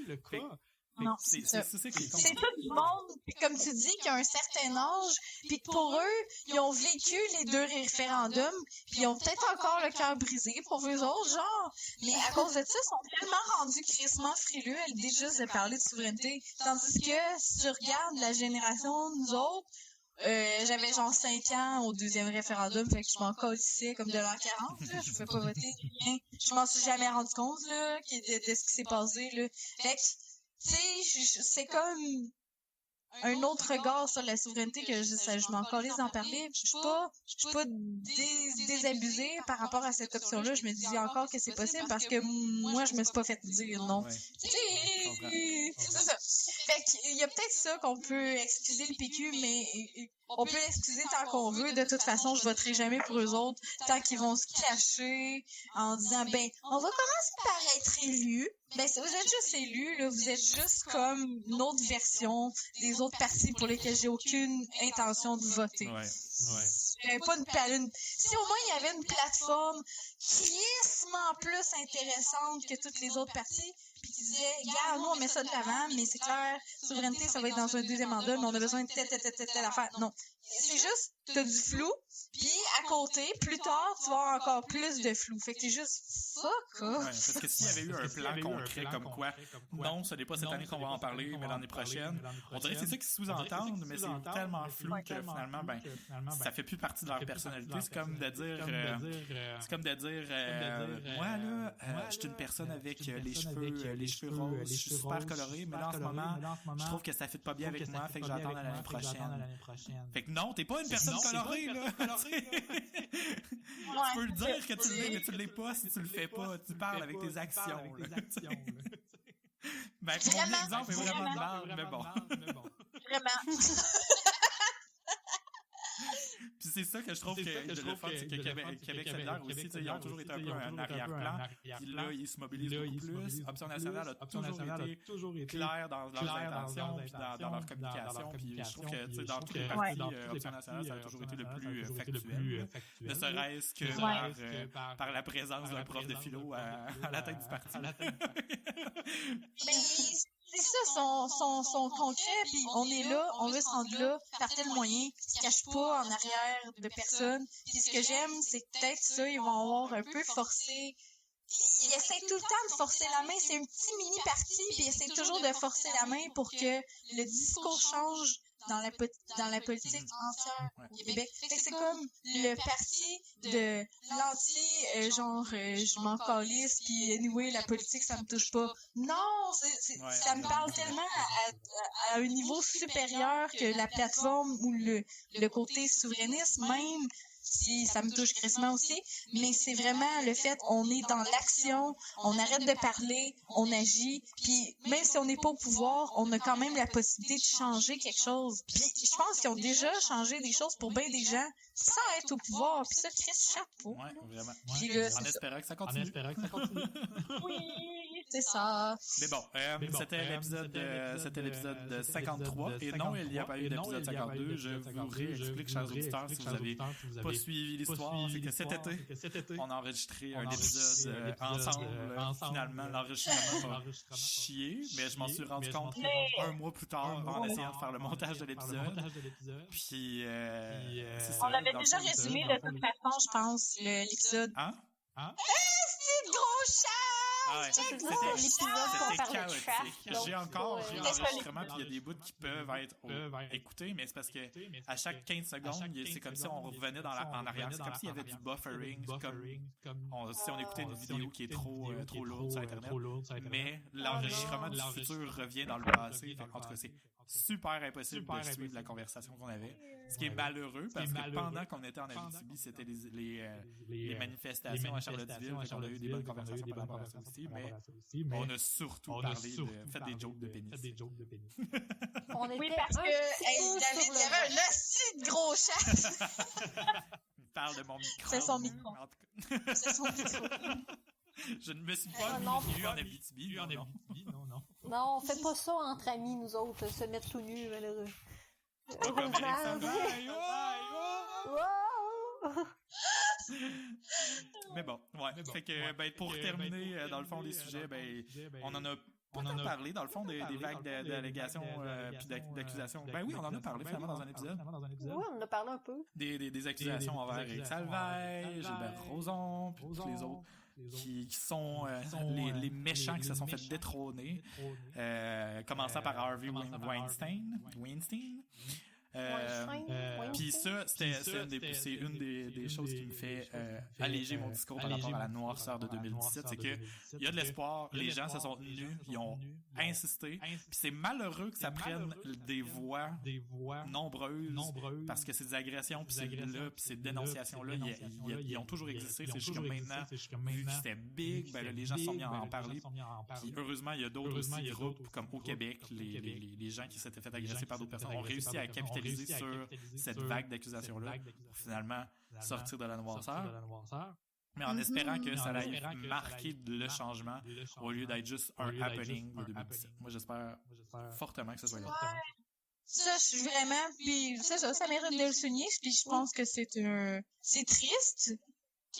le cas. Non, c'est ça. C'est tout le monde, puis comme tu dis, qui a un certain âge, puis pour eux, ils ont vécu les deux référendums, puis ils ont peut-être encore le cœur brisé pour eux autres, genre. Mais à cause de ça, ils sont tellement rendus crissement frileux à l'idée juste de parler de souveraineté. Tandis que, si tu regardes la génération, nous autres, j'avais genre 5 ans au deuxième référendum, fait que je m'en colissais comme de l'an 40, là. Je pouvais pas voter, rien. Je m'en suis jamais rendu compte, là, de ce qui s'est passé, là. Fait que, tu sais, c'est comme un autre regard sur la souveraineté que je m'en calisse d'en parler. Je suis pas désabusée par rapport à cette option-là. Je me dis encore que c'est possible parce que moi, je me suis pas fait dire non. Ouais. C'est ça. Fait qu'il y a peut-être ça qu'on peut excuser le PQ, mais on peut l'excuser tant qu'on veut. De toute façon, je voterai jamais pour eux autres tant qu'ils vont se cacher en disant, on va commencer par être élus. Vous êtes juste élus, là. Vous êtes juste comme une autre version des autres partis pour lesquels j'ai aucune intention de voter. J'avais pas si au moins il y avait une plateforme crissement plus intéressante que toutes les autres partis, puis qui disait, regarde, nous on met ça de l'avant, mais c'est clair, souveraineté, ça va être dans un deuxième mandat, mais on a besoin de telle affaire. Non. C'est juste, t'as du flou, Puis, à côté, plus tard, tu vas avoir encore plus de flou. Fait que t'es juste fuck off. Ouais, parce que s'il y avait eu un plan concret comme quoi, non, ce n'est pas cette année qu'on va en parler, mais l'année prochaine, on dirait que c'est ça qu'ils sous-entendent, mais c'est tellement flou que finalement, ben, ça fait plus partie de leur personnalité. C'est comme de dire, moi, là, je suis une personne avec les cheveux roses, je suis super coloré, mais là, en ce moment, je trouve que ça fit pas bien avec moi, fait que je vais attendre à l'année prochaine. Fait que non, t'es pas une personne colorée, là. Tu peux le dire que tu l'es, mais tu l'es pas si tu le fais pas. Tu parles avec tes actions. Ben, mon exemple est vraiment de merde, mais bon. Vraiment. Puis c'est ça que je trouve que le fun, c'est que Québec solidaire aussi, ils ont toujours été un peu un arrière-plan. Puis là, ils se mobilisent beaucoup plus. Option nationale a toujours été claire dans leurs intentions, puis dans leur communication. Puis je trouve que dans tous les partis, Option nationale, ça a toujours été le plus factuel. Ne serait-ce que par la présence d'un prof de philo à la tête du parti. Mais c'est ça, son concret, puis on est là, on veut se rendre là, par tel moyen, qui se cache pas en arrière de personne. Puis ce que j'aime, c'est que peut-être ça, ils vont avoir un peu forcé. Ils essaient tout le temps de forcer la main, c'est un petit mini-parti, puis ils essaient toujours de forcer la main pour que le discours change dans la politique entière au Québec. Fait que c'est comme le parti de je m'en calisse, puis anyway, la politique, ça me touche pas. Non, ça me parle tellement à un niveau supérieur que la plateforme ou le côté souverainiste même. Si ça me touche crissement aussi, mais c'est vraiment le fait, on est dans l'action, on arrête de parler, on agit, puis même si on n'est pas au pouvoir, on a quand même la possibilité de changer quelque chose. Puis je pense qu'ils ont déjà changé des choses pour bien des gens sans être au pouvoir, puis ça, Chris, chapeau. Ouais, vraiment. Puis là, en espérant que ça continue. Oui, c'est ça. Mais bon, c'était l'épisode 53, et non, il n'y a pas eu d'épisode 52. Je vous réexplique, chers auditeurs, si vous avez pas suivi l'histoire, c'est que cet été, on a enregistré un épisode ensemble. Finalement, l'enregistrement a chié, mais je m'en suis rendu compte un mois plus tard en essayant de faire le montage de l'épisode. Puis, c'est ça. On l'avait déjà résumé de toute façon, je pense, l'épisode. Hein? C'est de gros chat! C'était l'épisode qu'on parlait de trash. J'ai encore l'enregistrement, puis il y a des bouts qui peuvent être écoutés, mais c'est parce que à chaque 15 secondes, c'est comme si on revenait en arrière. C'est comme s'il y avait du buffering, comme si on écoutait une vidéo qui est trop lourde sur Internet. Mais l'enregistrement du futur revient dans le passé. En tout cas, c'est super impossible de suivre la conversation qu'on avait. Ce qui est malheureux, parce que pendant qu'on était en Abitibi, c'était les manifestations à Charlottesville, on a eu des bonnes conversations par rapport à ça aussi, mais on a surtout fait des jokes de pénis. Oui, parce que David, il y avait un assez de gros chat. Il parle de mon micro. C'est son micro. En tout cas. C'est son micro. Je ne me suis pas vu en Abitibi. Non, on fait pas ça entre amis, nous autres, se mettre tout nus, malheureux. Mais bon, ouais. Fait que, pour terminer, dans le fond des sujets, on en a parlé, dans le fond, des vagues d'allégations puis d'accusations. Ben oui, on en a parlé finalement dans un épisode. Oui, on en a parlé un peu. Des accusations envers Éric Salvaille, Gilbert Rozon, puis tous les autres. Qui sont les méchants qui se sont fait détrôner, commençant par Harvey Weinstein. Puis ça, c'est une des choses qui me fait alléger mon discours par rapport à la noirceur de 2017, c'est que il y a de l'espoir, les gens se sont tenus, ils ont insisté, puis c'est malheureux que ça prenne des voix nombreuses, parce que ces agressions, puis ces dénonciations-là, ils ont toujours existé, c'est juste que maintenant, vu que c'était big, les gens se sont mis à en parler, puis heureusement, il y a d'autres aussi groupes, comme au Québec, les gens qui s'étaient fait agresser par d'autres personnes ont réussi à capitaliser sur cette vague d'accusations-là pour finalement sortir de la noirceur. Mais en espérant que ça aille marquer le changement au lieu d'être juste un happening de 2017. Moi, j'espère fortement que ce soit là. Ça, je suis vraiment... Puis ça mérite de le souligner. Puis je pense que c'est triste.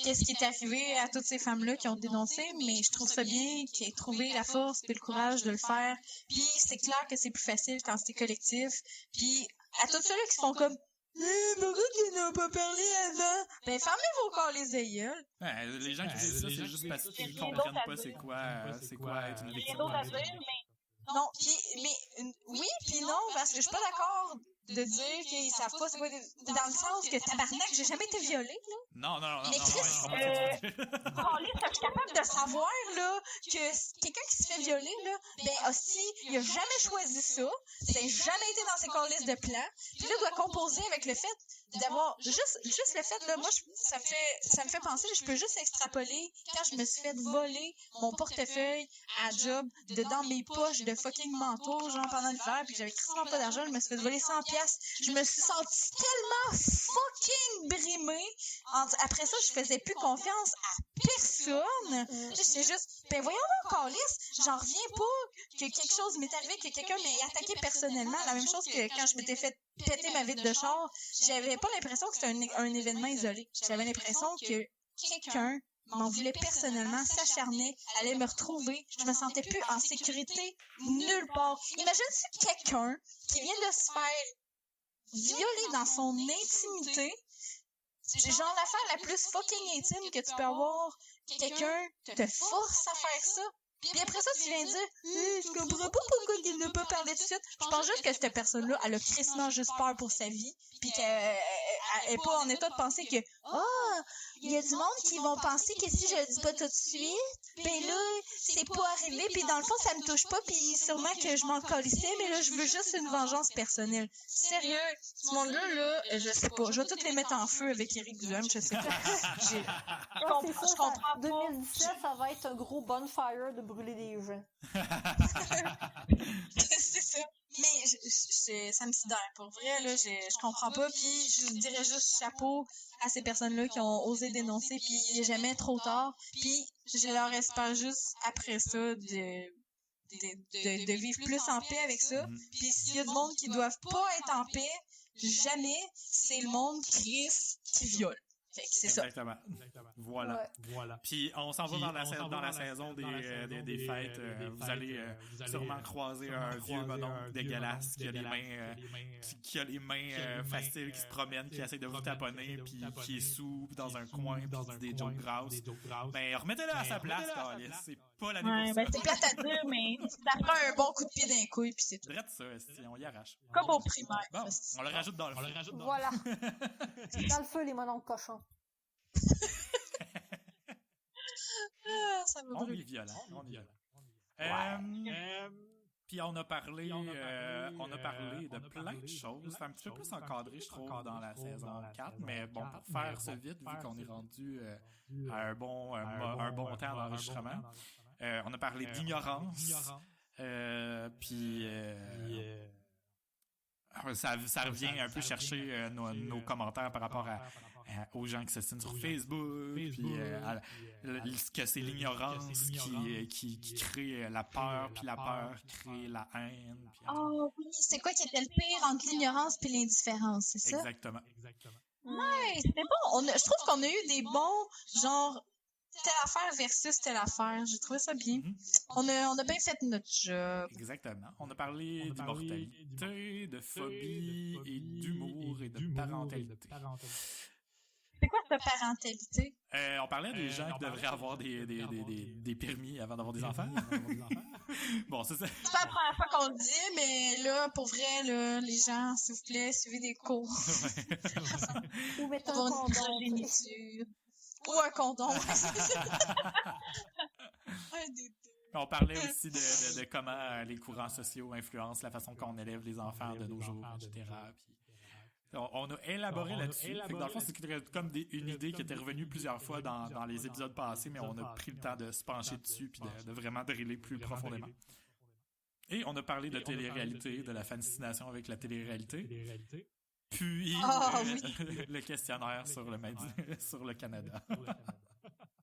Qu'est-ce qui est arrivé à toutes ces femmes-là qui ont dénoncé, mais je trouve ça bien qu'ils aient trouvé la force et le courage de le faire. Puis c'est clair que c'est plus facile quand c'est collectif. Puis à tous ceux-là qui font comme Pourquoi qu'ils n'ont pas parlé avant? Ben, fermez vos corps les aïeuls. Ouais, les gens qui disent ça, c'est juste parce qu'ils rien comprennent d'autre à pas dire. c'est quoi être une Rien victime. d'autre à dire, mais Non, oui, puis non, parce que je suis pas d'accord de dire qu'ils savent pas c'est quoi dans le sens que tabarnak, j'ai jamais été violée, là. Non, Mais je Chris, comprends ce que tu veux dire. Carlis, Je suis capable de savoir, là, que quelqu'un qui se fait violer, là, ben, aussi, il a jamais choisi ça. Ça n'a jamais été dans ses corps de plans. Puis là, il doit composer avec le fait d'avoir juste le fait, là, moi, ça me fait penser, je peux juste extrapoler quand je me suis fait voler mon portefeuille à job dedans mes poches de fucking manteau, genre, pendant l'hiver, puis j'avais quasiment pas d'argent, je me suis fait voler 100 piastres. Je me suis sentie tellement fucking brimée. Après ça, je faisais plus confiance à personne. J'étais juste, ben voyons donc, Carlis, j'en reviens pas que quelque chose m'est arrivé, que quelqu'un m'ait attaqué personnellement. La même chose que quand je m'étais fait péter ma vitre de char, j'avais pas l'impression que c'était un événement isolé. J'avais l'impression que quelqu'un m'en voulait personnellement, s'acharnait, allait me retrouver. Je me sentais plus en sécurité nulle part. Imagine si quelqu'un qui vient de se faire violer dans son intimité, c'est genre l'affaire la plus fucking intime que tu peux avoir. Quelqu'un te force à faire ça. Puis après ça, tu viens dire, je comprends pas pourquoi il n'a pas parlé tout de suite. Je pense juste que cette personne-là, elle a crissement juste peur pour sa vie. Puis qu'elle est pas en état de penser que, il y a du monde qui vont penser que si je le dis pas tout de suite, ben là, c'est pas arrivé. Puis dans le fond, ça me touche pas. Puis sûrement que je m'en calissais, mais là, je veux juste une vengeance personnelle. Sérieux, ce monde-là, là, je sais pas. Je vais toutes les mettre en feu avec Éric Duhem, je sais pas. Je comprends. 2017, ça va être un gros bonfire de brûler des gens. C'est ça. Mais ça me sidère. Pour vrai, là, je comprends pas. Puis je dirais juste chapeau à ces personnes-là qui ont osé dénoncer. Puis il est jamais trop tard. Puis je leur espère juste après ça de vivre plus en paix avec ça. Puis s'il y a du monde qui doivent pas être en paix, jamais c'est le monde qui viole. Fait que c'est ça. Exactement. Voilà. Puis on s'en va dans la saison des fêtes. Vous allez sûrement croiser un vieux mononcle dégueulasse qui a les mains faciles, qui se promène, qui essaie de vous taponner, puis qui est sous dans un coin, puis dit des jokes grasses. Ben, remettez-le à sa place, Carlis. C'est pas l'année pour ça. C'est plate à dire, mais ça prend un bon coup de pied d'un couille, puis c'est tout. Drette ça, on y arrache. Comme au primaire. Bon, on le rajoute dans le feu. Voilà. Dans le feu, les mononcles cochons. Ça me On brûle. est violent. Puis on a parlé de plein de choses. C'est un petit peu plus encadré, je trouve, dans la saison 4. Mais bon, pour faire ça vite, vu qu'on est rendu à un bon temps d'enregistrement, on a parlé d'ignorance. Puis ça revient un peu chercher nos commentaires par rapport aux gens qui s'ostinent sur Facebook, puis que c'est l'ignorance qui crée la peur, puis la peur crée la haine. Oh oui, c'est quoi qui était le pire entre l'ignorance et l'indifférence, c'est ça? Exactement. Ouais, c'était bon. Je trouve qu'on a eu des bons, genre, telle affaire versus telle affaire. J'ai trouvé ça bien. On a bien fait notre job. Exactement. On a parlé d'immortalité, de phobie, et d'humour et de parentalité. C'est quoi cette parentalité? On parlait des gens qui devraient avoir des permis avant d'avoir des enfants. Bon, c'est ça. C'est pas la première fois qu'on le dit, mais là, pour vrai, là, les gens, s'il vous plaît, suivez des cours. Ou mettez un Avoir une condom. progéniture. Ou un condom. On parlait aussi de comment les courants sociaux influencent la façon qu'on élève les enfants de nos jours, etc. Puis, on a élaboré là-dessus. Fait que dans le fond, c'est comme une idée qui était revenue plusieurs fois dans les épisodes passés, mais on a pris le temps de se pencher dessus puis de vraiment driller plus profondément. Et on a parlé de télé-réalité, de la fascination avec la télé-réalité. Puis le questionnaire sur le Canada.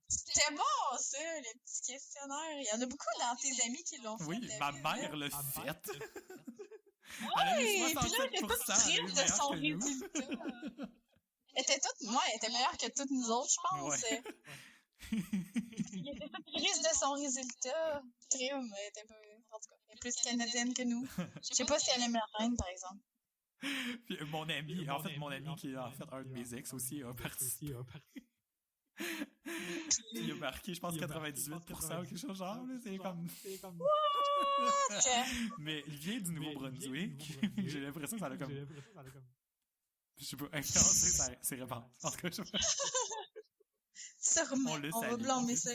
C'était bon, ça, les petits questionnaires. Il y en a beaucoup dans tes amis qui l'ont fait. Oui, ma mère l'a fait. Oui, puis là, elle était toute triste de son résultat. Elle était meilleure que toutes nous autres, je pense. Ouais. Elle était toute triste de son résultat. Trim, elle était pas... En tout cas, elle est plus canadienne que nous. Je sais pas si elle aime la reine, par exemple. Puis mon ami qui est en fait un de mes ex aussi a participé. Il a marqué, je pense, 98% ou quelque chose genre, là, c'est comme... Mais il vient du Nouveau-Brunswick. J'ai l'impression que ça a comme... Je sais pas, influencé ses réponses. En tout cas, je sais pas. Sûrement. On va blâmer ça.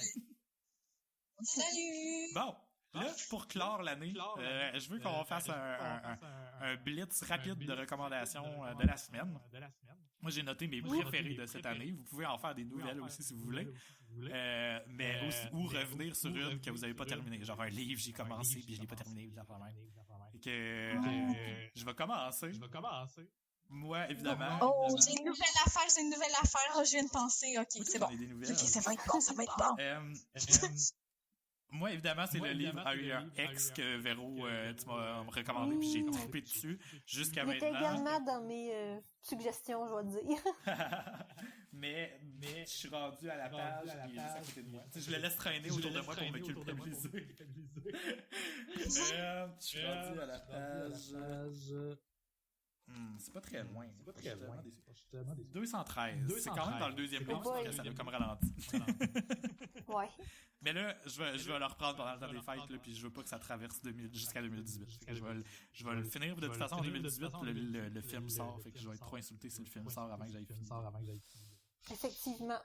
Salut! Bon, là, pour clore l'année, je veux qu'on fasse un blitz rapide de recommandations de la semaine. Moi, j'ai noté mes préférés de cette année. Vous pouvez en faire des nouvelles aussi si vous voulez. Mais aussi, ou revenir sur une que vous n'avez pas terminée. Genre un livre, j'ai commencé puis je l'ai pas terminé. Et que je vais commencer. Moi, évidemment. Oh, j'ai une nouvelle affaire. Oh, je viens de penser. Ok, c'est bon. Ok, ça va être bon. Moi, évidemment, c'est le livre X que Véro, tu m'as recommandé, puis j'ai trippé dessus jusqu'à maintenant. Il était également dans mes suggestions, je dois dire. mais je suis rendu à la page, il est juste à côté de moi. Je le laisse traîner autour de moi pour me culpabiliser. Je suis rendu à la page... c'est pas très loin. Je suis tellement déçu. 213. C'est quand même dans le deuxième livre, parce que ça m'a comme ralenti. Ouais. Mais là, je vais le reprendre pendant le temps des fêtes, là, puis je veux pas que ça traverse jusqu'à 2018. Je vais le finir. De toute façon, en 2018, le film sort, fait que je vais être trop insulté si le film sort avant que j'aille finir. Effectivement.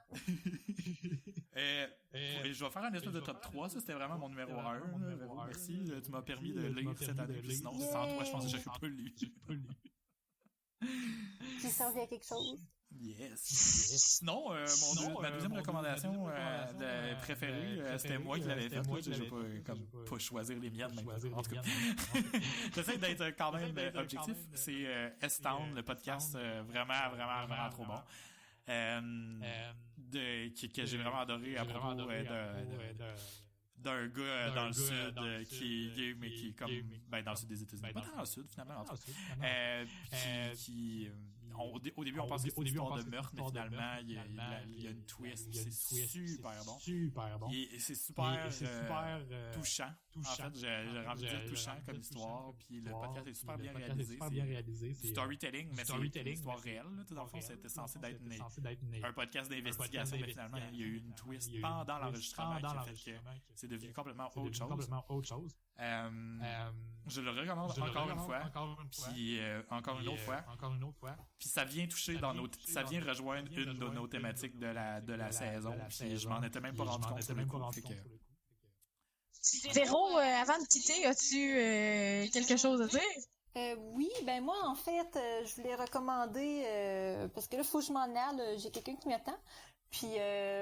Je vais faire un espèce de top 3. Ça, c'était vraiment mon numéro 1. Merci. Tu m'as permis de lire cette année. Puis sinon, sans toi, je pense que j'aurais pas lu. J'ai servi à quelque chose. Yes. Sinon, ma deuxième recommandation préférée, c'était moi qui l'avais faite. Je vais pas choisir les miennes. En tout cas, j'essaie d'être quand même objectif. C'est S-Town, le podcast vraiment, vraiment, vraiment trop bon. Que j'ai vraiment adoré à propos d'un gars dans le sud qui est gay, mais qui est comme dans le sud des États-Unis. Pas dans le sud, finalement, en tout cas. Au début, on pense que c'est une histoire de meurtre, mais finalement, il y a une twist. C'est super bon. Et c'est super touchant. En fait, j'ai envie de dire touchant comme histoire. Puis le podcast est super bien réalisé. C'est du storytelling, mais c'est une histoire réelle. Dans le fond, c'était censé être un podcast d'investigation, mais finalement, il y a eu une twist pendant l'enregistrement qui a fait que c'est devenu complètement autre chose. Je le recommande encore une fois, puis encore une autre fois. Puis ça vient toucher ça vient rejoindre une de nos thématiques de la saison. Puis je m'en étais même pas rendu compte sur le coup. Véro, avant de quitter, as-tu quelque chose à dire? Oui, ben moi en fait, je voulais recommander parce que là, il faut que je m'en aille, j'ai quelqu'un qui m'attend. Puis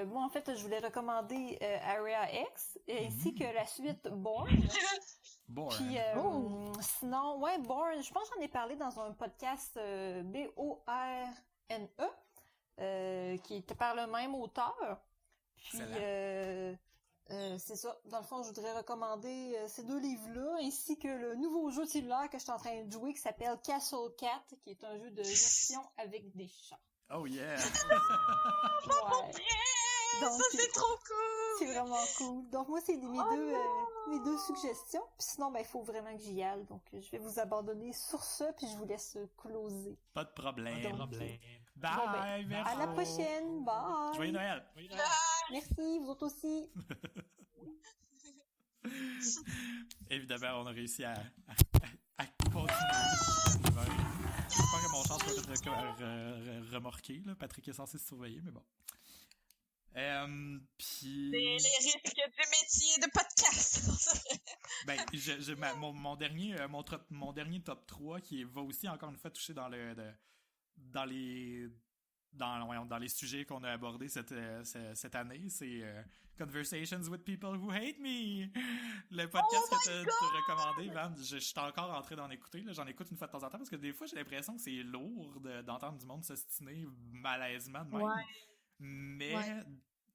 moi en fait, je voulais recommander Area X ainsi que la suite Born. Puis sinon, Born, je pense que j'en ai parlé dans un podcast BORNE qui était par le même auteur. Puis c'est ça. Dans le fond, je voudrais recommander ces deux livres-là, ainsi que le nouveau jeu de cellulaire que je suis en train de jouer qui s'appelle Castle Cat, qui est un jeu de gestion avec des chats. Oh yeah! Ouais. Donc, ça, c'est trop cool! C'est vraiment cool. Donc, moi, c'est mes deux suggestions. Puis sinon, il faut vraiment que j'y aille. Donc, je vais vous abandonner sur ça, puis je vous laisse closer. Pas de problème. Bye! Merci. À la prochaine! Bye! Joyeux Noël! Merci, vous autres aussi! Évidemment, on a réussi à continuer. J'espère que mon chance peut être remorqué. Patrick est censé se surveiller, mais bon. Puis... Les risques du métier de podcast. Mon dernier top 3 qui va aussi encore une fois toucher dans les sujets qu'on a abordés cette année, c'est Conversations with People Who Hate Me, le podcast que tu as recommandé, Van. Je suis encore en train d'en écouter, là. J'en écoute une fois de temps en temps parce que des fois j'ai l'impression que c'est lourd d'entendre du monde s'ostiner malaisement de même. Ouais. Mais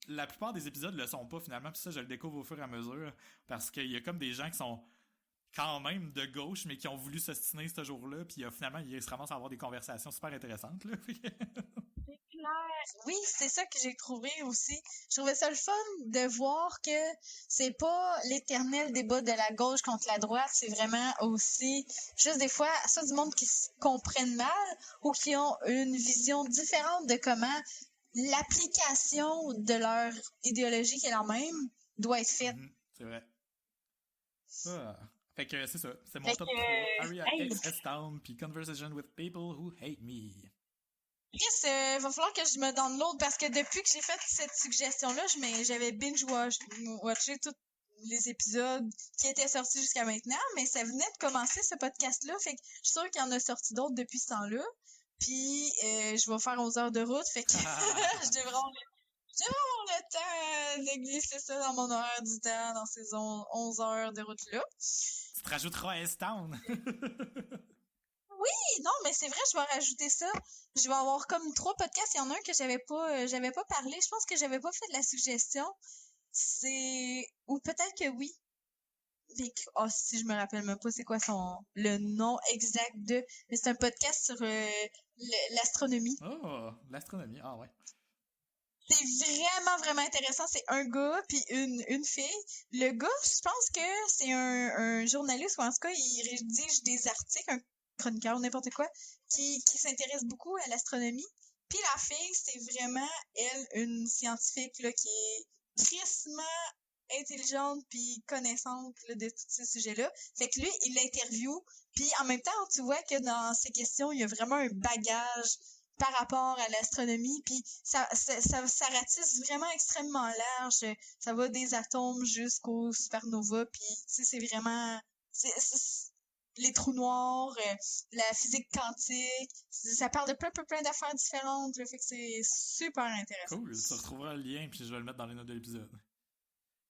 la plupart des épisodes le sont pas finalement, puis ça je le découvre au fur et à mesure parce qu'il y a comme des gens qui sont quand même de gauche mais qui ont voulu s'ostiner ce jour-là, puis finalement ils se ramassent à avoir des conversations super intéressantes là. C'est Oui, c'est ça que j'ai trouvé aussi. Je trouvais ça le fun de voir que c'est pas l'éternel débat de la gauche contre la droite, c'est vraiment aussi juste des fois ça du monde qui se comprennent mal ou qui ont une vision différente de comment l'application de leur idéologie qui est la même doit être faite. C'est vrai. Fait que c'est ça. C'est mon Fait top que, 3. Aria hey. X S-Town puis Conversation with People Who Hate Me. Chris, va falloir que je me donne l'autre parce que depuis que j'ai fait cette suggestion-là, j'avais binge-watché tous les épisodes qui étaient sortis jusqu'à maintenant, mais ça venait de commencer ce podcast-là, fait que je suis sûre qu'il y en a sorti d'autres depuis ce temps-là. Puis je vais faire 11 heures de route, fait que je devrais avoir le temps de glisser ça dans mon horaire du temps, dans ces 11 heures de route-là. Tu te rajouteras S-Town. Non, mais c'est vrai, je vais rajouter ça. Je vais avoir comme 3 podcasts. Il y en a un que j'avais pas parlé. Je pense que j'avais pas fait de la suggestion. Ou peut-être que oui. Si je me rappelle même pas c'est quoi le nom exact de. Mais c'est un podcast sur l'astronomie. Oh, l'astronomie. Ah ouais. C'est vraiment, vraiment intéressant. C'est un gars puis une fille. Le gars, je pense que c'est un journaliste ou en tout cas, il rédige des articles, un chroniqueur, n'importe quoi, qui s'intéresse beaucoup à l'astronomie. Puis la fille, c'est vraiment, elle, une scientifique là, qui est crissement intelligente puis connaissante là, de tous ces sujets-là. Fait que lui, il l'interviewe. Puis en même temps, tu vois que dans ses questions, il y a vraiment un bagage par rapport à l'astronomie, puis ça ratisse vraiment extrêmement large. Ça va des atomes jusqu'aux supernovas, puis c'est vraiment... les trous noirs, la physique quantique, ça parle de plein d'affaires différentes, là, fait que c'est super intéressant. Cool, tu retrouveras le lien, puis je vais le mettre dans les notes de l'épisode.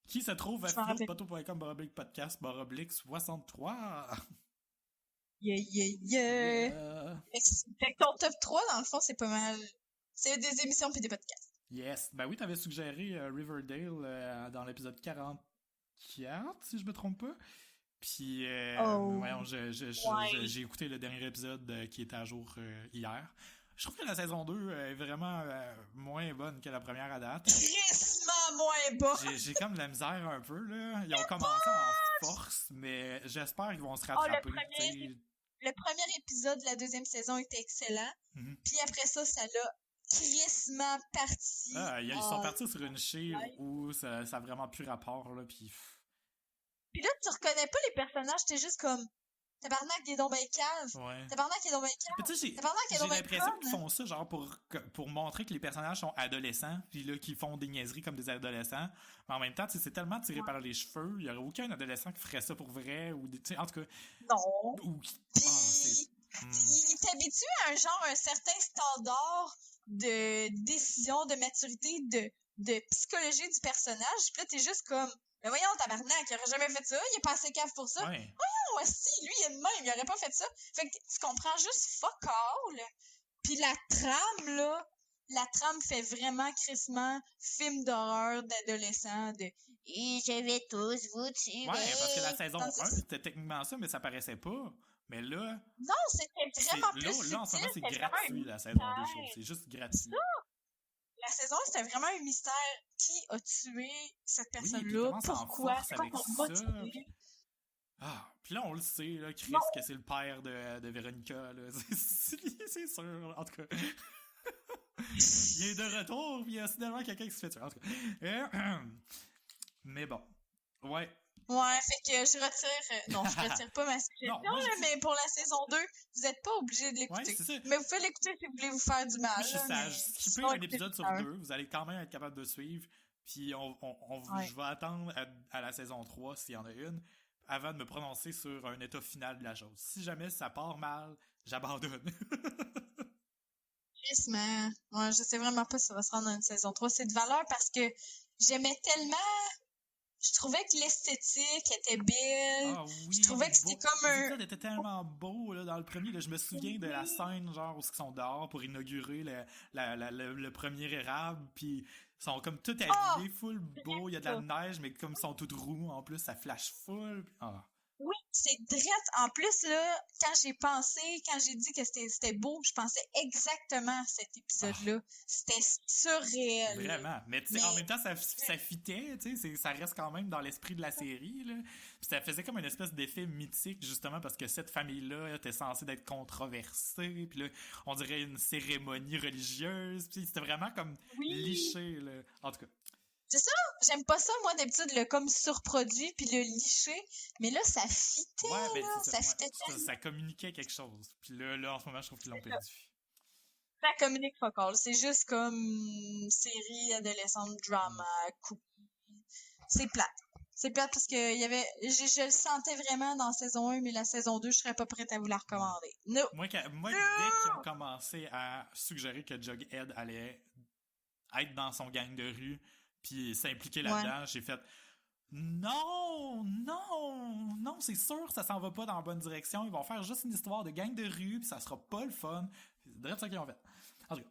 Qui se trouve à philoppoto.com/podcast/63. Yeah. Fait que ton top 3, dans le fond, c'est pas mal. C'est des émissions puis des podcasts. Yes. Ben oui, t'avais suggéré Riverdale dans l'épisode 44, si je me trompe pas. Puis, voyons, j'ai écouté le dernier épisode qui était à jour hier. Je trouve que la saison 2 est vraiment moins bonne que la première à date. Crissement moins bonne! J'ai comme de la misère un peu, là. Ils ont commencé en force, mais j'espère qu'ils vont se rattraper. Le premier épisode de la deuxième saison était excellent. Puis après ça l'a crissement parti. Ils sont partis sur une chire où ça a vraiment plus rapport, là, puis là, tu reconnais pas les personnages, t'es juste comme... Tabarnak, il est donc ben cave. Ouais. Tabarnak, il est donc ben cave. Tu sais, j'ai l'impression qu'ils font ça genre pour montrer que les personnages sont adolescents, puis là, qu'ils font des niaiseries comme des adolescents. Mais en même temps, c'est tellement tiré par les cheveux, il y aurait aucun adolescent qui ferait ça pour vrai, ou en tout cas... Non. Puis, il t'habitue à un certain standard de décision, de maturité, de psychologie du personnage. Puis là, t'es juste comme... Mais voyons, tabarnak, il aurait jamais fait ça, il est pas assez cave pour ça. Ouais. Voyons, si, lui, il est de même, il aurait pas fait ça. Fait que tu comprends juste fuck all. Puis la trame fait vraiment crissement film d'horreur d'adolescent et je vais tous vous tuer. Ouais, parce que la saison 1, c'était techniquement ça, mais ça paraissait pas. Mais là... Non, c'était vraiment plus subtil. Là, en ce moment, c'est gratuit, la saison 2, je trouve. C'est juste gratuit. La saison 1, c'était vraiment un mystère. Qui a tué cette personne-là? Pourquoi? C'est quoi pour motiver? Puis là, on le sait, là, Chris, que c'est le père de Véronica, là. C'est sûr, en tout cas. Il est de retour, puis il y a finalement quelqu'un qui se fait tuer, en tout cas. Mais bon. Ouais. Ouais, fait que je retire... Non, je retire pas ma suggestion, mais pour la saison 2, vous êtes pas obligé de l'écouter. Ouais, mais vous pouvez l'écouter si vous voulez vous faire du mal. Je suis sage. Skippez un épisode sur 2, vous allez quand même être capable de suivre. Puis je vais attendre à la saison 3, s'il y en a une, avant de me prononcer sur un état final de la chose. Si jamais ça part mal, j'abandonne. Crissement. Ouais, je sais vraiment pas si ça va se rendre dans une saison 3. C'est de valeur parce que j'aimais tellement... Je trouvais que l'esthétique était belle. Ah oui, je trouvais que c'était comme un... L'épisode était tellement beau là, dans le premier. Là, je me souviens de la scène genre où ils sont dehors pour inaugurer le premier érable. Puis ils sont comme tout habillés, full beau. Il y a de la neige, mais comme ils sont tout roux, en plus, ça flash full. Oui, c'est drette. En plus, là, quand j'ai dit que c'était beau, je pensais exactement à cet épisode-là. C'était surréel. Vraiment. Mais tu sais, en même temps, ça fitait, tu sais, ça reste quand même dans l'esprit de la série, là. Puis ça faisait comme une espèce d'effet mythique, justement, parce que cette famille-là était censée d'être controversée, puis là, on dirait une cérémonie religieuse, puis c'était vraiment comme liché, là. En tout cas. C'est ça, j'aime pas ça, moi, d'habitude, le comme surproduit puis le liché, mais là, ça fitait, ça fitait tellement. Ça communiquait quelque chose, puis là, en ce moment, je trouve qu'ils l'ont perdu. Ça communique fuck all, c'est juste comme série adolescente drama, c'est plate. C'est plate parce que je le sentais vraiment dans saison 1, mais la saison 2, je serais pas prête à vous la recommander. No. Moi, dès qu'ils ont commencé à suggérer que Jughead allait être dans son gang de rue, puis s'impliquer là-dedans, j'ai fait non, c'est sûr ça s'en va pas dans la bonne direction, ils vont faire juste une histoire de gang de rue, puis ça sera pas le fun. C'est direct ça qu'ils ont fait. En tout cas.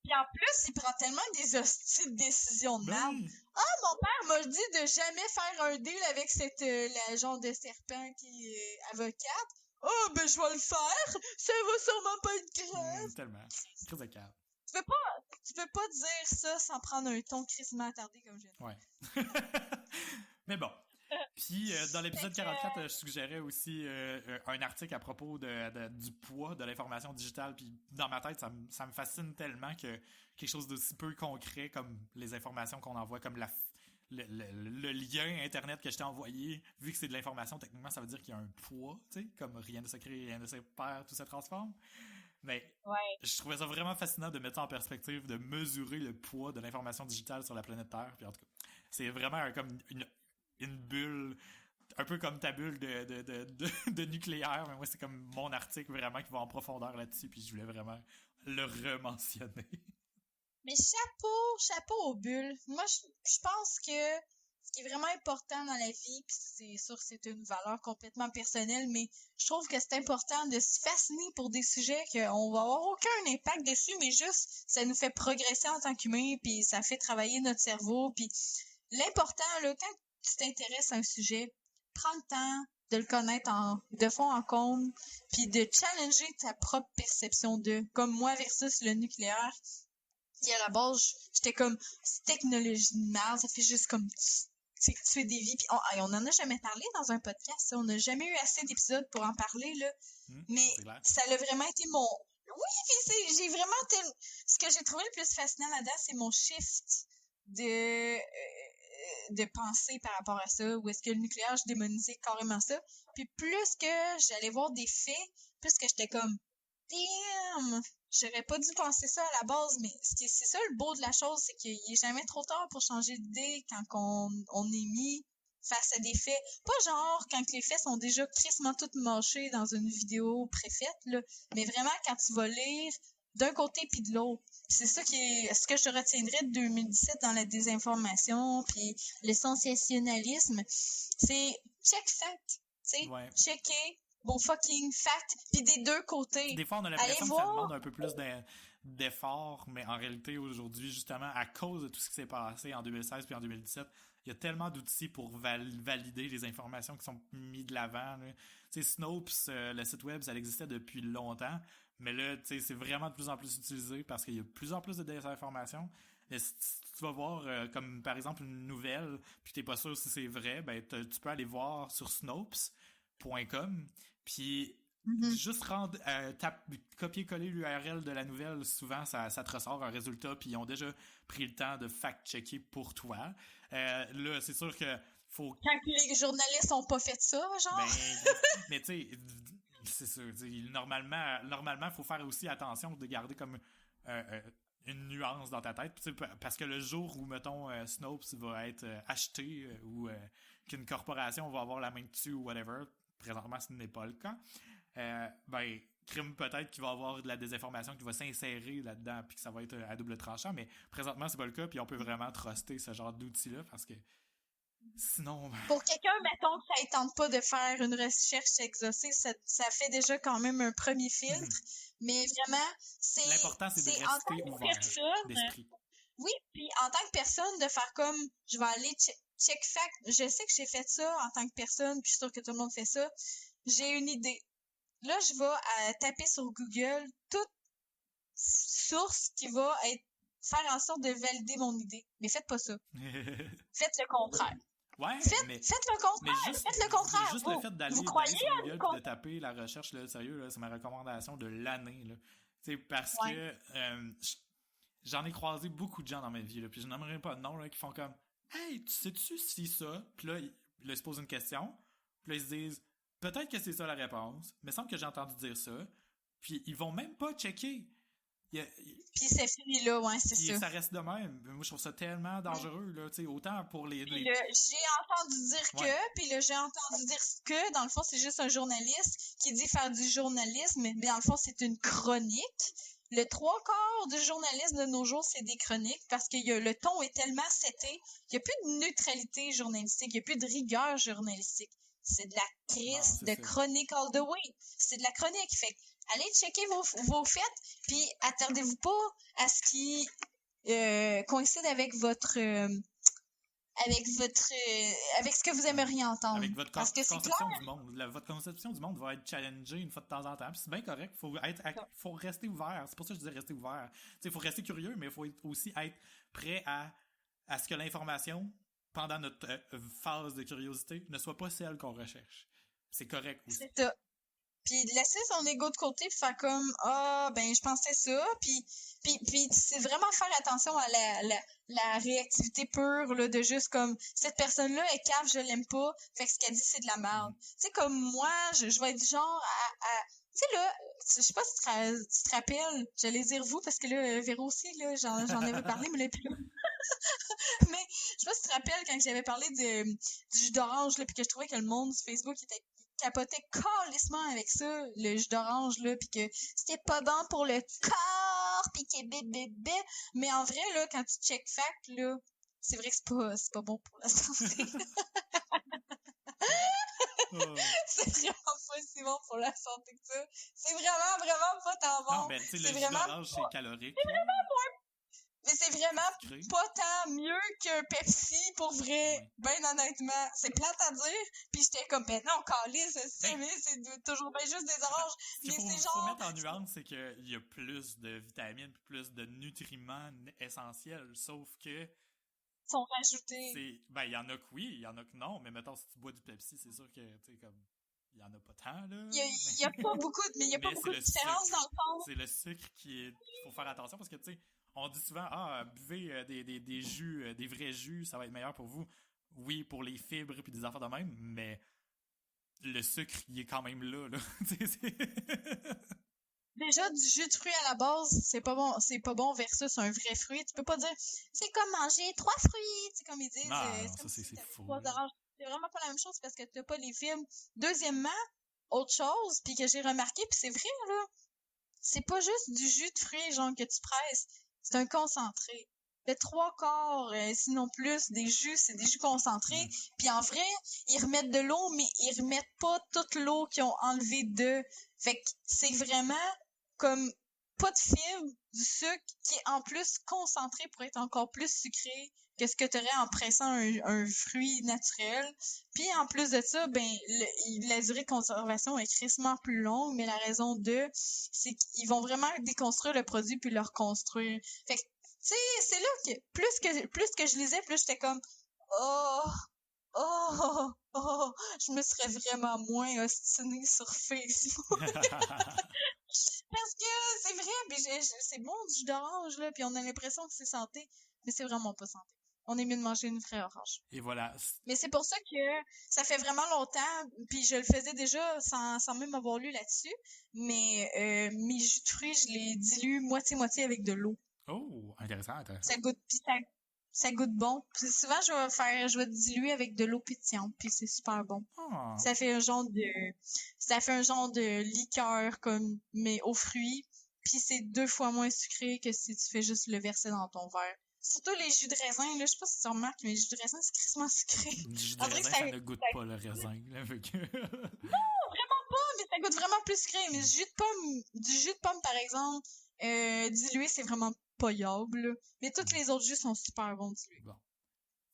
Puis en plus, il prend tellement des hostiles décisions de merde. Mon père m'a dit de jamais faire un deal avec cette la genre de serpent qui est avocate. Ben je vais le faire, ça va sûrement pas être grave. Tellement. Crise de cave. Tu peux pas dire ça sans prendre un ton crissement attardé comme je dis. Ouais. Mais bon. Puis, dans l'épisode 44, je suggérais aussi un article à propos du poids de l'information digitale. Puis, dans ma tête, ça me fascine tellement que quelque chose d'aussi peu concret comme les informations qu'on envoie, comme le lien Internet que je t'ai envoyé, vu que c'est de l'information, techniquement, ça veut dire qu'il y a un poids, tu sais, comme rien ne se crée, rien ne se perd, tout se transforme. Mais je trouvais ça vraiment fascinant de mettre ça en perspective, de mesurer le poids de l'information digitale sur la planète Terre. Puis en tout cas, c'est vraiment comme une bulle, un peu comme ta bulle de nucléaire. Mais moi, c'est comme mon article vraiment qui va en profondeur là-dessus. Puis je voulais vraiment le rementionner. Mais chapeau aux bulles. Moi, je pense que ce qui est vraiment important dans la vie, puis c'est sûr que c'est une valeur complètement personnelle, mais je trouve que c'est important de se fasciner pour des sujets qu'on va avoir aucun impact dessus, mais juste, ça nous fait progresser en tant qu'humain, puis ça fait travailler notre cerveau, puis l'important, là, quand tu t'intéresses à un sujet, prends le temps de le connaître de fond en comble, puis de challenger ta propre perception comme moi versus le nucléaire. Puis à la base, j'étais comme, c'est technologie de merde, ça fait juste comme tuer des vies. Puis on en a jamais parlé dans un podcast, on n'a jamais eu assez d'épisodes pour en parler, là. Mais ça a vraiment été mon... Oui, puis j'ai vraiment... Ce que j'ai trouvé le plus fascinant là-dedans, c'est mon shift de pensée par rapport à ça, où est-ce que le nucléaire, je démonisais carrément ça. Puis plus que j'allais voir des faits, plus que j'étais comme, damn, j'aurais pas dû penser ça à la base, mais c'est ça le beau de la chose, c'est qu'il est jamais trop tard pour changer d'idée quand on est mis face à des faits. Pas genre quand les faits sont déjà crissement toutes mâchés dans une vidéo préfaite, là, mais vraiment quand tu vas lire d'un côté puis de l'autre. C'est ça ce que je te retiendrai de 2017 dans la désinformation puis le sensationnalisme, c'est check fact, tu sais, checker bon fucking fact, puis des deux côtés. Des fois, on a l'impression que ça demande un peu plus d'efforts, mais en réalité, aujourd'hui, justement, à cause de tout ce qui s'est passé en 2016 puis en 2017, il y a tellement d'outils pour valider les informations qui sont mises de l'avant. Tu sais, Snopes, le site web, ça existait depuis longtemps, mais là, tu sais, c'est vraiment de plus en plus utilisé parce qu'il y a de plus en plus de désinformation. Et si tu vas voir, comme par exemple, une nouvelle, puis t'es pas sûr si c'est vrai, ben tu peux aller voir sur Snopes.com, puis juste copier-coller l'URL de la nouvelle, souvent ça te ressort un résultat, puis ils ont déjà pris le temps de fact-checker pour toi. Là, c'est sûr que faut... Quand les journalistes ont pas fait ça, genre? Mais tu sais, c'est sûr, normalement, il faut faire aussi attention de garder comme une nuance dans ta tête, parce que le jour où, mettons, Snopes va être acheté ou qu'une corporation va avoir la main dessus ou whatever, présentement ce n'est pas le cas, crime peut-être qu'il va y avoir de la désinformation qui va s'insérer là-dedans puis que ça va être à double tranchant, mais présentement c'est pas le cas, puis on peut vraiment truster ce genre d'outils-là parce que sinon... Pour quelqu'un, mettons, que ça ne tente pas de faire une recherche exhaustive, ça fait déjà quand même un premier filtre, mais vraiment, l'important, c'est de rester ouvert d'esprit. Oui, puis en tant que personne, de faire comme, je vais aller check fact. Je sais que j'ai fait ça en tant que personne, puis je suis sûre que tout le monde fait ça. J'ai une idée. Là, je vais taper sur Google toute source qui va faire en sorte de valider mon idée. Mais faites pas ça. Faites le contraire. Ouais, faites le contraire. Faites le contraire. Juste le fait d'aller vous sur croyez Google et de taper la recherche, là, sérieux, là, c'est ma recommandation de l'année. Là. Parce que j'en ai croisé beaucoup de gens dans ma vie, là, puis je n'aimerais pas de nom, là, qui font comme « Hey, tu sais-tu si ça? » Puis là, ils se posent une question, puis là, ils se disent « Peut-être que c'est ça la réponse, mais il semble que j'ai entendu dire ça. » Puis ils vont même pas checker. Puis c'est fini là, ouais, c'est ça. Ça reste de même. Moi, je trouve ça tellement dangereux, là, tu sais, autant pour les... J'ai entendu dire que, puis là, j'ai entendu dire que, dans le fond, c'est juste un journaliste qui dit faire du journalisme, mais dans le fond, c'est une chronique. Le 3/4 du journalisme de nos jours, c'est des chroniques, parce que le ton est tellement seté, il n'y a plus de neutralité journalistique, il n'y a plus de rigueur journalistique. C'est de la crise de chronique all the way. C'est de la chronique. Fait allez checker vos faits, puis attardez-vous pas à ce qui coïncide avec avec ce que vous aimeriez entendre. Avec votre parce que conception du monde. Votre conception du monde va être challengée une fois de temps en temps. Puis c'est bien correct. Faut rester ouvert. C'est pour ça que je dis rester ouvert. Il faut rester curieux, mais il faut aussi être prêt à ce que l'information, pendant notre phase de curiosité, ne soit pas celle qu'on recherche. C'est correct aussi. C'est ça. Puis laisser son ego de côté puis faire comme je pensais ça, puis c'est vraiment faire attention à la réactivité pure là, de juste comme cette personne là est cave, je l'aime pas, fait que ce qu'elle dit c'est de la merde. Tu sais, comme moi je vais être du genre à tu sais là, je sais pas si tu te rappelles, j'allais dire vous parce que là Véro aussi là j'en avais parlé mais là plus. Mais je sais pas si tu te rappelles quand j'avais parlé du jus d'orange là, puis que je trouvais que le monde sur Facebook était capotait calissement avec ça, le jus d'orange là, puis que c'était pas bon pour le corps, puis que bébé. Mais en vrai là, quand tu check fact là, c'est vrai que c'est pas bon pour la santé. C'est vraiment pas si bon pour la santé que ça. C'est vraiment pas tant bon. Non, mais tu sais, le jus d'orange, c'est calorique. C'est vraiment moins. Mais c'est vraiment pas tant mieux qu'un Pepsi, pour vrai. Ouais. Ben honnêtement, c'est plate à dire. Puis j'étais comme, non, calisse, c'est toujours bien juste des oranges. Mais c'est genre... Ce qu'il faut mettre en nuance, c'est qu'il y a plus de vitamines, plus de nutriments essentiels. Sauf que... sont rajoutés. Il y en a que oui, il y en a que non. Mais mettons, si tu bois du Pepsi, c'est sûr que, tu sais, comme... Il y en a pas tant, là. Il y a pas beaucoup de différence dans le fond. C'est le sucre qu'il faut faire attention parce que, tu sais, on dit souvent, buvez des jus, des vrais jus, ça va être meilleur pour vous. Oui, pour les fibres et des affaires de même, mais le sucre, il est quand même là. Déjà, du jus de fruits à la base, c'est pas bon versus un vrai fruit. Tu peux pas dire, c'est comme manger 3 fruits, c'est comme ils disent. Non, ça, c'est faux. 3 oranges. C'est vraiment pas la même chose parce que t'as pas les fibres. Deuxièmement, autre chose, puis que j'ai remarqué, puis c'est vrai, là, c'est pas juste du jus de fruits, genre, que tu presses. C'est un concentré. Le 3/4, sinon plus, des jus, c'est des jus concentrés. Puis en vrai, ils remettent de l'eau, mais ils remettent pas toute l'eau qu'ils ont enlevée d'eux. Fait que c'est vraiment comme pas de fibres, du sucre qui est en plus concentré pour être encore plus sucré que ce que tu aurais en pressant un fruit naturel. Puis en plus de ça, la durée de conservation est crissement plus longue, mais la raison c'est qu'ils vont vraiment déconstruire le produit puis le reconstruire. Fait que, tu sais, c'est là que plus que je lisais, plus j'étais comme je me serais vraiment moins ostinée sur Facebook. Parce que c'est vrai, puis c'est bon du jus d'orange, là, puis on a l'impression que c'est santé, mais c'est vraiment pas santé. On est mieux de manger une vraie orange. Et voilà. Mais c'est pour ça que ça fait vraiment longtemps, puis je le faisais déjà sans même avoir lu là-dessus, mais mes jus de fruits, je les dilue moitié-moitié avec de l'eau. Oh, intéressant. Ça goûte bon. Puis souvent, je vais diluer avec de l'eau pétillante, puis c'est super bon. Oh. Ça fait un genre de liqueur, mais aux fruits, puis c'est 2 fois moins sucré que si tu fais juste le verser dans ton verre. Surtout les jus de raisin, là, je sais pas si tu remarques, mais les jus de raisin, c'est crissement sucré. Le jus de raisin, ça ne goûte pas le raisin. Là, Non, vraiment pas, mais ça goûte vraiment plus sucré. Mais du jus de pomme, par exemple, dilué, c'est vraiment payable, là. Mais tous les autres jus sont super bons de lui. Bon.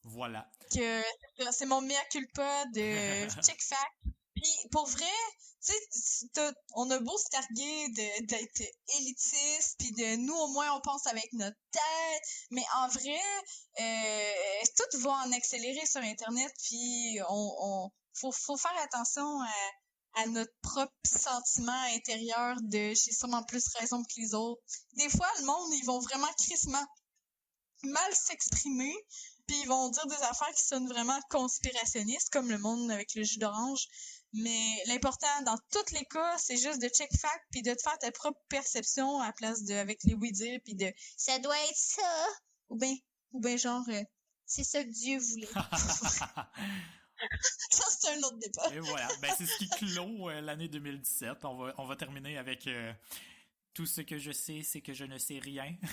Voilà. Que c'est mon mea culpa de Chick Fact. Puis pour vrai, tu sais, on a beau se targuer d'être élitiste, puis de nous au moins on pense avec notre tête, mais en vrai, tout va en accéléré sur Internet, puis faut faire attention à notre propre sentiment intérieur de j'ai sûrement plus raison que les autres. Des fois, le monde, ils vont vraiment crissement mal s'exprimer, puis ils vont dire des affaires qui sonnent vraiment conspirationnistes, comme le monde avec le jus d'orange. Mais l'important, dans tous les cas, c'est juste de check fact, puis de te faire ta propre perception à la place de, avec les oui-dire, puis de « ça doit être ça », ou ben genre « c'est ça que Dieu voulait ». Ça, c'est un autre débat. Et voilà, c'est ce qui clôt l'année 2017. On va terminer avec tout ce que je sais, c'est que je ne sais rien. C'est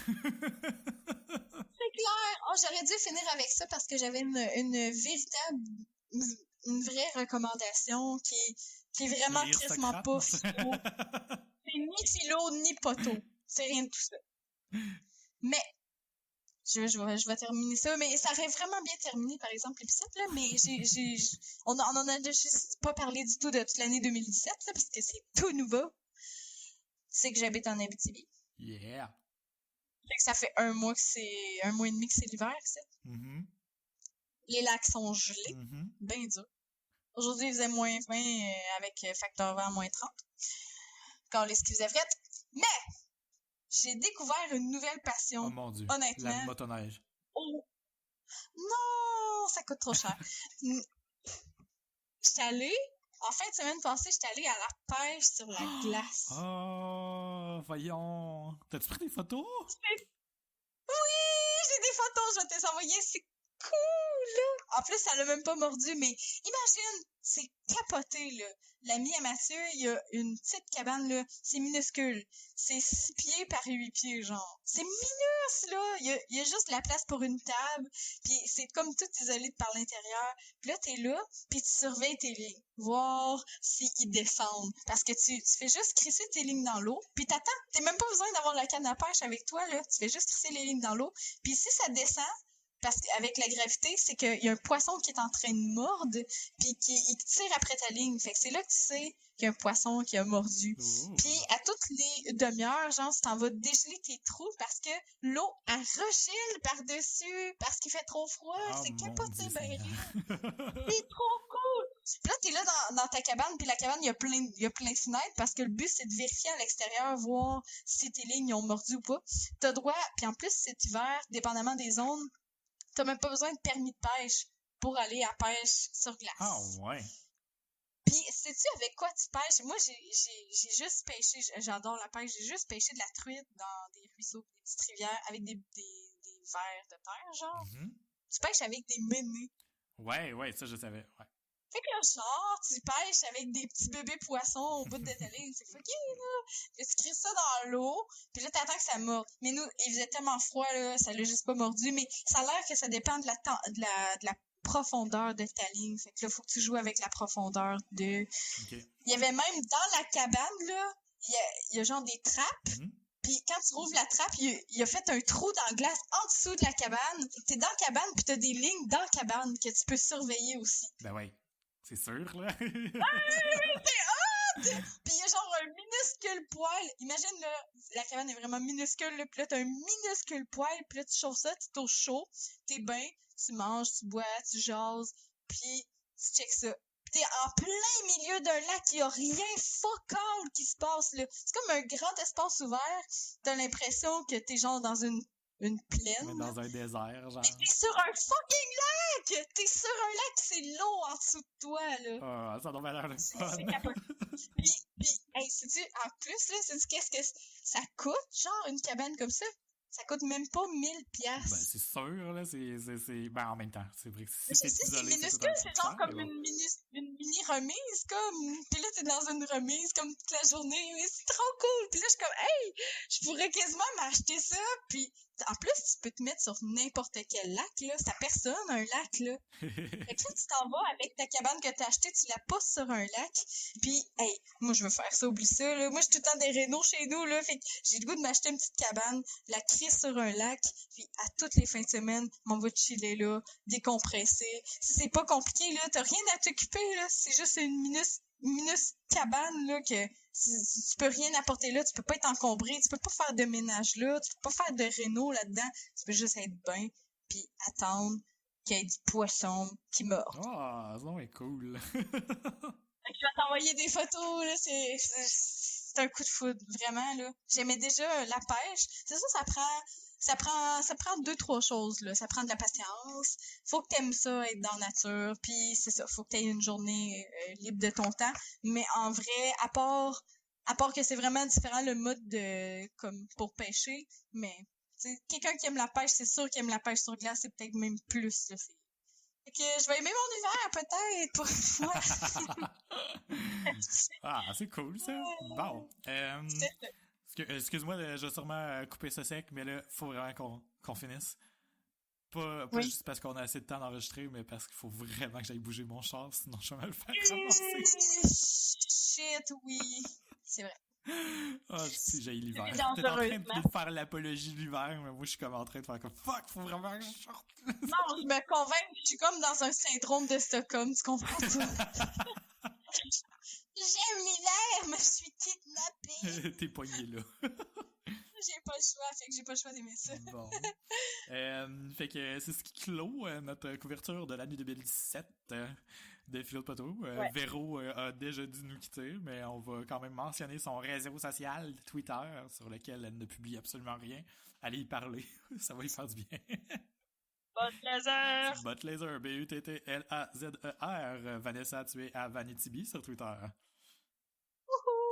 clair. Oh, j'aurais dû finir avec ça parce que j'avais une vraie recommandation qui est vraiment crissement pas philo. C'est ni philo, ni poteau. C'est rien de tout ça. Mais, je vais terminer ça, mais ça aurait vraiment bien terminé, par exemple, l'épisode, là, mais on en a juste pas parlé du tout de toute l'année 2017, là, parce que c'est tout nouveau. C'est que j'habite en Abitibi. Yeah. Fait que ça fait un mois et demi que c'est l'hiver, c'est. Mm-hmm. Les lacs sont gelés. Mm-hmm. Ben dur. Aujourd'hui, il faisait moins 20 avec facteur vent moins 30. Quand les skis faisaient fret. Mais, j'ai découvert une nouvelle passion. Oh mon Dieu. Honnêtement. La motoneige. Oh. Non, ça coûte trop cher. J'étais allée, en fin de semaine passée, j'étais allée à la pêche sur la glace. Oh, voyons. T'as-tu pris des photos? Oui, j'ai des photos, je vais te les envoyer, c'est cool, là. En plus, ça l'a même pas mordu, mais imagine, c'est capoté, là. L'ami à Mathieu, il y a une petite cabane, là, c'est minuscule. C'est 6 pieds par 8 pieds, genre. C'est minuscule, là. Il y a juste la place pour une table, puis c'est comme tout isolé par l'intérieur. Puis là, t'es là, puis tu surveilles tes lignes, voir s'ils descendent. Parce que tu fais juste crisser tes lignes dans l'eau, puis t'attends. T'as même pas besoin d'avoir la canne à pêche avec toi, là. Tu fais juste crisser les lignes dans l'eau, puis si ça descend, parce qu'avec la gravité, c'est qu'il y a un poisson qui est en train de mordre, puis il tire après ta ligne. Fait que c'est là que tu sais qu'il y a un poisson qui a mordu. Puis à toutes les demi-heures, genre, tu t'en vas dégeler tes trous parce que l'eau, elle regèle par-dessus parce qu'il fait trop froid. C'est capoté, c'est trop cool! Puis là, t'es là dans ta cabane, puis la cabane, il y a plein de fenêtres parce que le but, c'est de vérifier à l'extérieur, voir si tes lignes ont mordu ou pas. T'as droit, puis en plus, cet hiver, dépendamment des zones, t'as même pas besoin de permis de pêche pour aller à pêche sur glace. Ah ouais. Puis, sais-tu avec quoi tu pêches? Moi, j'ai juste pêché, j'adore la pêche, j'ai juste pêché de la truite dans des ruisseaux, des petites rivières, avec des vers de terre, genre. Mm-hmm. Tu pêches avec des ménés. Ouais, ça je savais, ouais. Fait que là, genre, tu pêches avec des petits bébés poissons au bout de ta ligne, c'est fucké, là. Puis tu crisses ça dans l'eau, puis là, t'attends que ça morde. Mais nous, il faisait tellement froid, là, ça l'a juste pas mordu, mais ça a l'air que ça dépend de la profondeur de ta ligne. Fait que là, faut que tu joues avec la profondeur de... Okay. Il y avait même, dans la cabane, là, il y a genre des trappes, puis quand tu rouvres la trappe, il a fait un trou dans la glace en dessous de la cabane. T'es dans la cabane, puis t'as des lignes dans la cabane que tu peux surveiller aussi. Ben ouais. C'est sûr, là. C'est hot! Puis il y a genre un minuscule poêle. Imagine, là, la cabane est vraiment minuscule, là, puis là, t'as un minuscule poêle, puis là, tu chauffes ça, t'es au chaud, t'es bien, tu manges, tu bois, tu jases, puis tu checkes ça. Puis t'es en plein milieu d'un lac, il y a rien fuck all qui se passe, là. C'est comme un grand espace ouvert, t'as l'impression que t'es genre dans une plaine. Mais dans un désert, genre. Mais t'es sur un fucking lac! T'es sur un lac, c'est l'eau en dessous de toi, là. Ah, ça doit l'air le fun. C'est capoté. Puis, hey, sais-tu, en plus, là, sais-tu qu'est-ce que ça coûte, genre, une cabane comme ça? Ça coûte même pas 1000 piastres. Ben, c'est sûr, là, c'est... Ben, en même temps, c'est vrai que si c'est isolé, minuscule, c'est genre comme une mini remise, comme... Puis là, t'es dans une remise, comme toute la journée, mais c'est trop cool! Puis là, je suis comme, hey, je pourrais quasiment m'acheter ça, puis en plus, tu peux te mettre sur n'importe quel lac, là. Ça personne, un lac, là. Fait que là, tu t'en vas avec ta cabane que t'as achetée, tu la pousses sur un lac. Puis, hey, moi, je veux faire ça, oublie ça, là. Moi, j'ai tout le temps des rénaux chez nous, là. Fait que j'ai le goût de m'acheter une petite cabane, la crisser sur un lac. Puis, à toutes les fins de semaine, m'en va chiller, là, décompresser. Si c'est pas compliqué, là, t'as rien à t'occuper, là. C'est juste une minus cabane, là, que tu peux rien apporter là, tu peux pas être encombré, tu peux pas faire de ménage là, tu peux pas faire de réno là-dedans, tu peux juste être bien, puis attendre qu'il y ait du poisson qui meurt. Ah, ça est cool. Je vais t'envoyer des photos, là, c'est un coup de foudre, vraiment, là. J'aimais déjà la pêche. C'est ça prend 2-3 choses, là. Ça prend de la patience. Faut que t'aimes ça, être dans la nature. Puis c'est ça, faut que t'aies une journée libre de ton temps. Mais en vrai, à part que c'est vraiment différent le mode de, comme, pour pêcher, mais, tu sais, quelqu'un qui aime la pêche, c'est sûr qu'il aime la pêche sur glace, c'est peut-être même plus, là. Fait que je vais aimer mon hiver, peut-être, pour une fois. Ah, c'est cool, ça. Bon. Excuse-moi, je vais sûrement couper ça sec, mais là, faut vraiment qu'on finisse. Pas Oui. juste parce qu'on a assez de temps d'enregistrer, mais parce qu'il faut vraiment que j'aille bouger mon char, sinon je vais me le faire ramasser. Shit, oui. C'est vrai. Ah, si, j'ai l'hiver. C'est T'es en train dangereusement. de faire l'apologie de l'hiver, mais moi, je suis comme en train de faire comme fuck, faut vraiment que je sorte. Non, je me convainc que je suis comme dans un syndrome de Stockholm, tu comprends pas? J'aime l'hiver, mais je suis kidnappée. T'es poigné là. J'ai pas le choix, fait que j'ai pas le choix d'aimer ça. Bon. Fait que c'est ce qui clôt notre couverture de l'année 2017 de Philo de Poteau. Ouais. Véro a déjà dû nous quitter, mais on va quand même mentionner son réseau social Twitter, sur lequel elle ne publie absolument rien. Allez y parler, ça va y faire du bien. Botlaser! C'est Botlaser, B-U-T-T-L-A-Z-E-R. Vanessa, tu es à Vanitibi sur Twitter.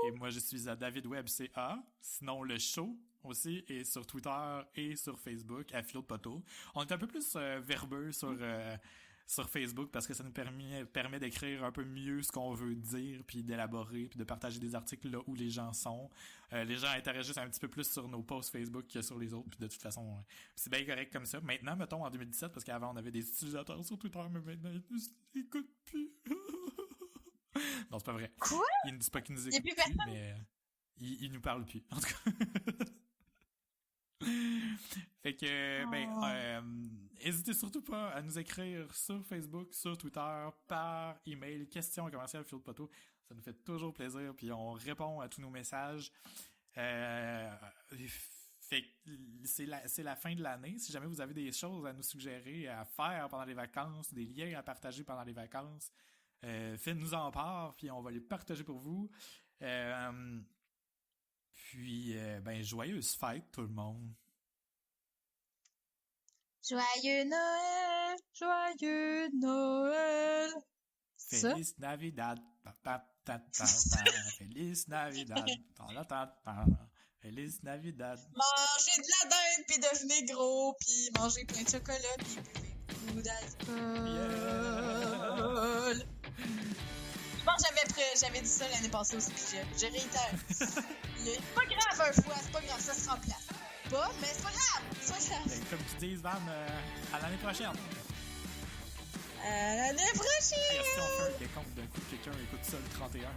Et moi, je suis à DavidWebCA. Sinon, le show aussi est sur Twitter et sur Facebook à Philo de Poteau. On est un peu plus verbeux sur Facebook parce que ça nous permet d'écrire un peu mieux ce qu'on veut dire, puis d'élaborer, puis de partager des articles là où les gens sont. Les gens interagissent un petit peu plus sur nos posts Facebook que sur les autres, puis de toute façon, c'est bien correct comme ça. Maintenant, mettons en 2017, parce qu'avant on avait des utilisateurs sur Twitter, mais maintenant ils écoutent plus. Non, c'est pas vrai. Quoi? Ils ne disent pas qu'ils nous Y a écoutent plus plus, mais ils nous parlent plus. En tout cas. Fait que, n'hésitez surtout pas à nous écrire sur Facebook, sur Twitter, par email, questions@philodepotteau. Ça nous fait toujours plaisir, puis on répond à tous nos messages. Fait que c'est la fin de l'année. Si jamais vous avez des choses à nous suggérer, à faire pendant les vacances, des liens à partager pendant les vacances, faites-nous en part, puis on va les partager pour vous. Puis, joyeuse fête, tout le monde. Joyeux Noël! Joyeux Noël! Feliz Navidad. Feliz Navidad. Feliz Navidad. Mangez de la dinde, puis devenez gros, puis mangez plein de chocolat, puis buvez beaucoup d'alcool. Yeah. Je pense que j'avais dit ça l'année passée aussi, puis je réitère. C'est pas grave un fois, c'est pas grave, ça se remplace. Pas, mais c'est pas grave, c'est pas grave. Comme tu dis, Van, à l'année prochaine. À l'année prochaine! Hey, si on fait un décompte d'un coup, quelqu'un écoute ça le 31.